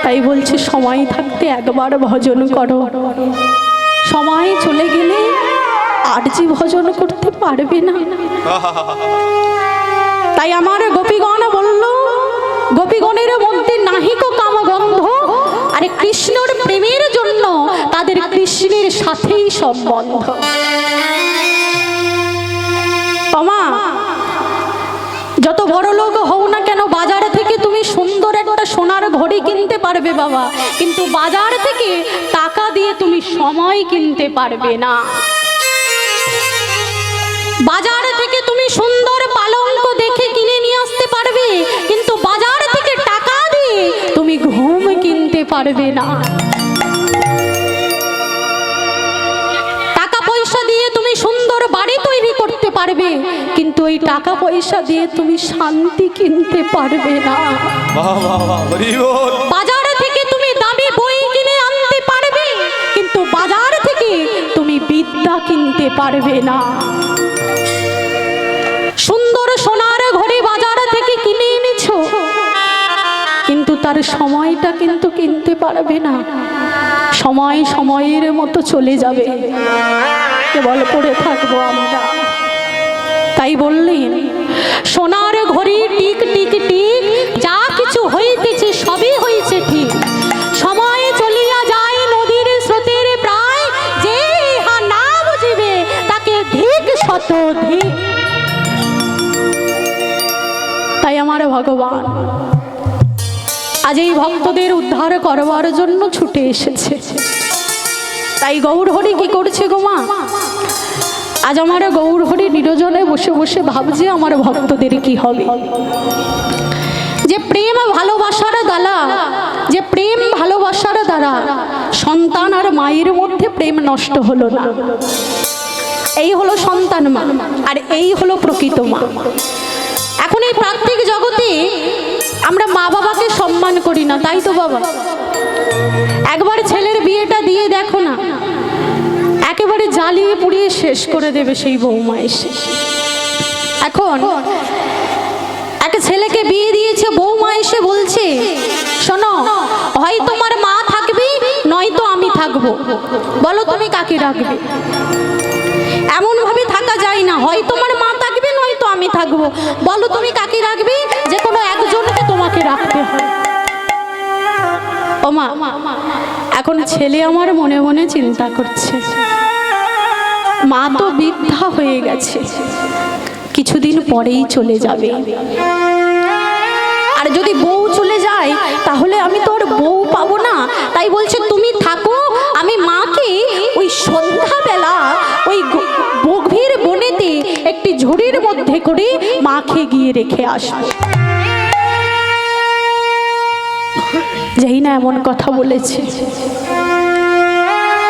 তাই বলছে সময় থাকতে একবার ভজন করো, সময় চলে গেলে আর যে ভজন করতে পারবে না। তাই আমার গোপীগণ বলল গোপীগণের মধ্যে নাহিক কামগন্ধ, আর কৃষ্ণর প্রেমের জন্য তাদের কৃষ্ণের সাথেই সম্বন্ধ। মা যত বড় লোক হও না কেন বাজার থেকে তুমি সুন্দর একটা সোনার ঘড়ি কিনতে পারবে বাবা, কিন্তু বাজার থেকে টাকা দিয়ে তুমি সময় কিনতে পারবে না। বাজার থেকে তুমি সুন্দর পালঙ্ক দেখে কিনে নিয়ে আসতে পারবে, কিন্তু বাজার থেকে টাকা দিয়ে তুমি ঘুম কিনতে পারবে না। টাকা পয়সা দিয়ে তুমি সুন্দর বাড়ি তৈরি করতে পারবে, কিন্তু ওই টাকা পয়সা দিয়ে তুমি শান্তি কিনতে পারবে না। বাহ বাহ বাহ, হরি বল। বাজার থেকে তুমি দামি বই কিনে আনতে পারবে, কিন্তু বাজার থেকে তুমি বিদ্যা কিনতে পারবে না। সুন্দর সোনার ঘড়ি বাজার থেকে কিনে এনেছো, কিন্তু তার সময়টা কিন্তু কিনতে পারবে না। সময় সময়ের মতো চলে যাবে, কেবল পড়ে থাকবো আমরা। তাই বললেন সোনার ঘড়ি টিক টিক টিক, যা কিছু হইতেছে সবই হয়েছে ঠিক। সময় চলিয়া যায় নদীর স্রোতের প্রায়, যে ইহা না বুঝিবে তাকে ধিক শত ধিক। তাই আমার ভগবান আজ এই ভক্তদের উদ্ধার করবার জন্য ছুটে এসেছে। তাই গৌরহরি কি করছে গো মা? আজ আমার গৌরহরি নিরজনে বসে বসে ভাবছে আমার ভক্তদের কি হবে। যে প্রেম ভালোবাসার দ্বারা, যে প্রেম ভালোবাসার দ্বারা সন্তান আর মায়ের মধ্যে প্রেম নষ্ট হলো না, এই হলো সন্তান মা, আর এই হলো প্রকৃত মা। এখন এই প্রাকৃতিক জগতে আমরা মা বাবাকে সম্মান করি না, তাই তো বাবা? একবার ছেলের বিয়েটা দিয়ে দেখো না, একেবারে জ্বালিয়ে পুড়িয়ে শেষ করে দেবে সেই বৌমা এসে। এখন এক ছেলেকে বিয়ে দিয়েছে, বৌমা এসে বলছে শোনো, হয় তোমার মা থাকবে নয়তো আমি থাকবো, বলো তুমি কাকে রাখবে? এমন ভাবে থাকা যায় না, হয় তোমার মা থাকবে নয়তো আমি থাকবো, বলো তুমি কাকে রাখবে? যে কোনো একজনকে তোমাকে রাখতে হয়। ও মা, এখন ছেলে আমার মনে মনে চিন্তা করছে, মা তো বৃদ্ধা হয়ে গেছে, কিছুদিন পরেই চলে যাবে, আর যদি বউ চলে যায় তাহলে আমি তো আর বউ পাবো না। তাই বলছে তুমি থাকো, আমি মাকে ওই সন্ধ্যাবেলা ওই গভীর বনেতে একটি ঝুড়ির মধ্যে করে মাকে গিয়ে রেখে আসবো। যেই না এমন কথা বলেছে,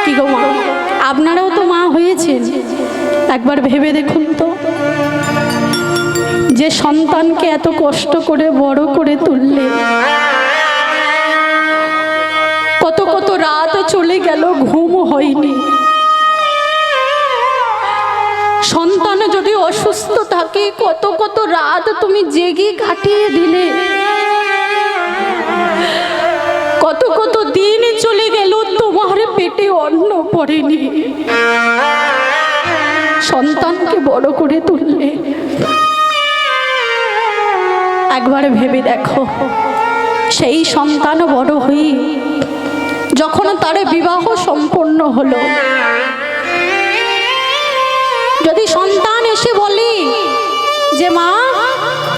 কি গো মা, আপনারাও তো মা হয়েছেন, একবার ভেবে দেখুন তো, যে সন্তানকে এত কষ্ট করে বড় করে তুললে, কত কত রাত চলে গেল, ঘুম হয়নি। সন্তান যদি অসুস্থ থাকে, কত কত রাত তুমি জেগে কাটিয়ে দিলে, কত কত দিন চলে গেল, তোমার পেটে অন্ন পড়েনি, সন্তানকে বড় করে তুললে। একবার ভেবে দেখো, সেই সন্তান বড় হয়ে যখন তার বিবাহ সম্পন্ন হলো, যদি সন্তান এসে বলে যে মা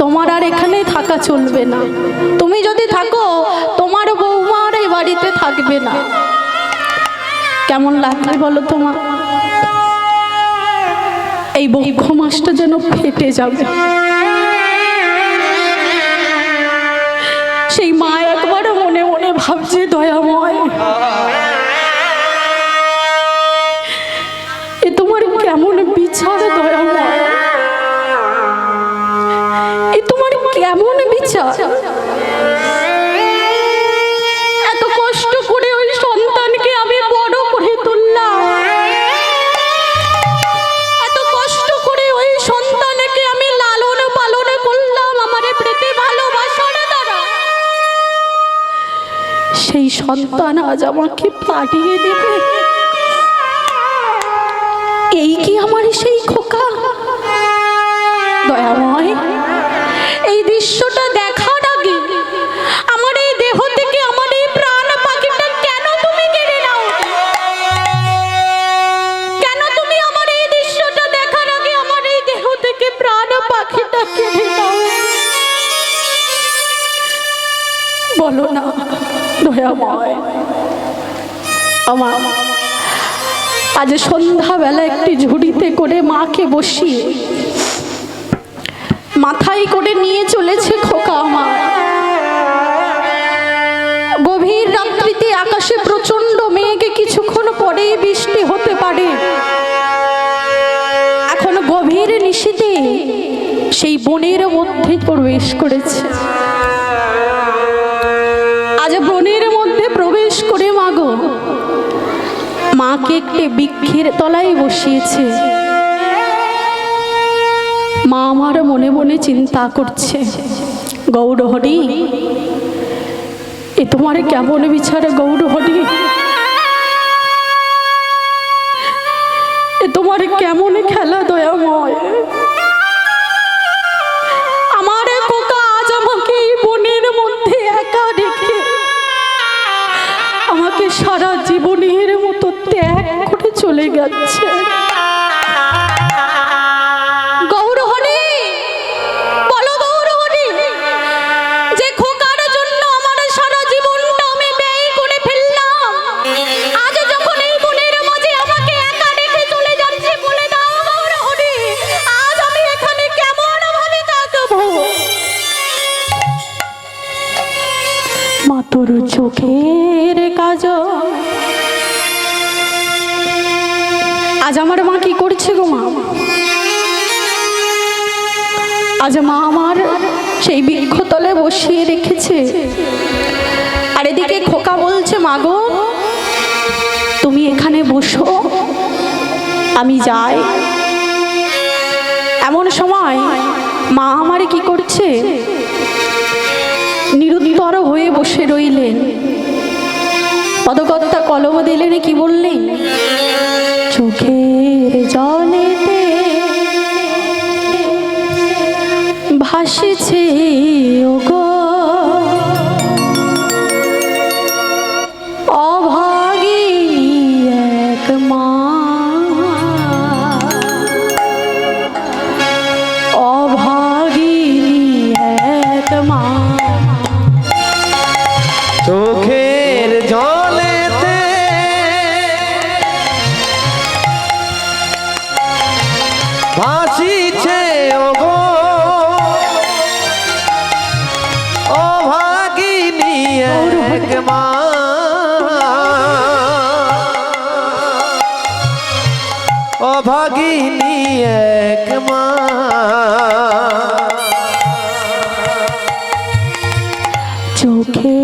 তোমার আর এখানে থাকা চলবে না, তুমি যদি থাকো তোমার বৌমা আর এই বাড়িতে থাকবে না, কেমন লাগবে বলো তোমার? এই বক্ষ মাসটা যেন ফেটে যাবে। সেই মা একবার মনে মনে ভাবছে দয়াময়, এ তোমার কেমন বিচার দয়াময়, এ তোমার কেমন বিচার? এত কষ্ট করে ওই সন্তানকে আমি বড় করে তুললাম, এত কষ্ট করে ওই সন্তানকে আমি লালন পালন করলাম আমার প্রতি ভালোবাসার দ্বারা, সেই সন্তান আজ আমাকে পাঠিয়ে দেবে। এই কি আমার সেই খোকা? দয়াময়, এই দৃশ্যটা দেখার আগে আমার এই দেহ থেকে আমার এই প্রাণ পাখিটা কেন তুমি কেড়ে নাও? কেন তুমি আমার এই দৃশ্যটা দেখার আগে আমার এই দেহ থেকে প্রাণ পাখিটা কেড়ে নাও? বলো না দয়াময়। আমার আজ সন্ধ্যাবেলা একটি ঝুড়িতে করে মাকে বসিয়ে মাথায় করে নিয়ে চলেছে খোকা আমার। গভীর রাত্রিতে আকাশে প্রচন্ড মেঘ, কিছুক্ষণ পরেই বৃষ্টি হতে পারে। এখন গভীর নিশীথে বনের মধ্যে প্রবেশ করেছে। আজ বনের মধ্যে প্রবেশ করে মাগো মাকে একটি বৃক্ষের তলায় বসিয়েছে। মা আমার মনে মনে চিন্তা করছে, গৌরহরি এ তোমার কেমন বিচার গৌরহরি, এ তোমার কেমন খেলা দয়াময়। আমার খোকা আজ আমাকে এই বনের মধ্যে একা রেখে আমাকে সারা জীবনের মতো ত্যাগ করে চলে যাচ্ছে। গৌরহরি বলো গৌরহরি, যে খোকার জন্য আমার সারা জীবনটা আমি ব্যয় করে ফেললাম, আজ যখন এই বনের মাঝে আমাকে একা রেখে চলে যাচ্ছে, বলে দাও গৌরহরি আজ আমি এখানে কেমন ভাবে থাকবো। মাতর চোখের কাজল আজ আমার মা কি করছে গো মা? আজ মা আমার সেই বৃক্ষতলে বসিয়ে রেখেছে, আর এদিকে খোকা বলছে মা গো তুমি এখানে বসো আমি যাই। এমন সময় মা আমার কি করছে, নিরুত্তর হয়ে বসে রইলেন। পদকর্তা কলম দিলেন, কি বললেন, চোখের জলেতে ভাসিছে ওগো অভাগিনী এক মা, অভাগিনী এক মা। চোখের জলেতে ভাসিছে ওগো অভাগিনী এক মা, অভাগিনী এক মা। চোখে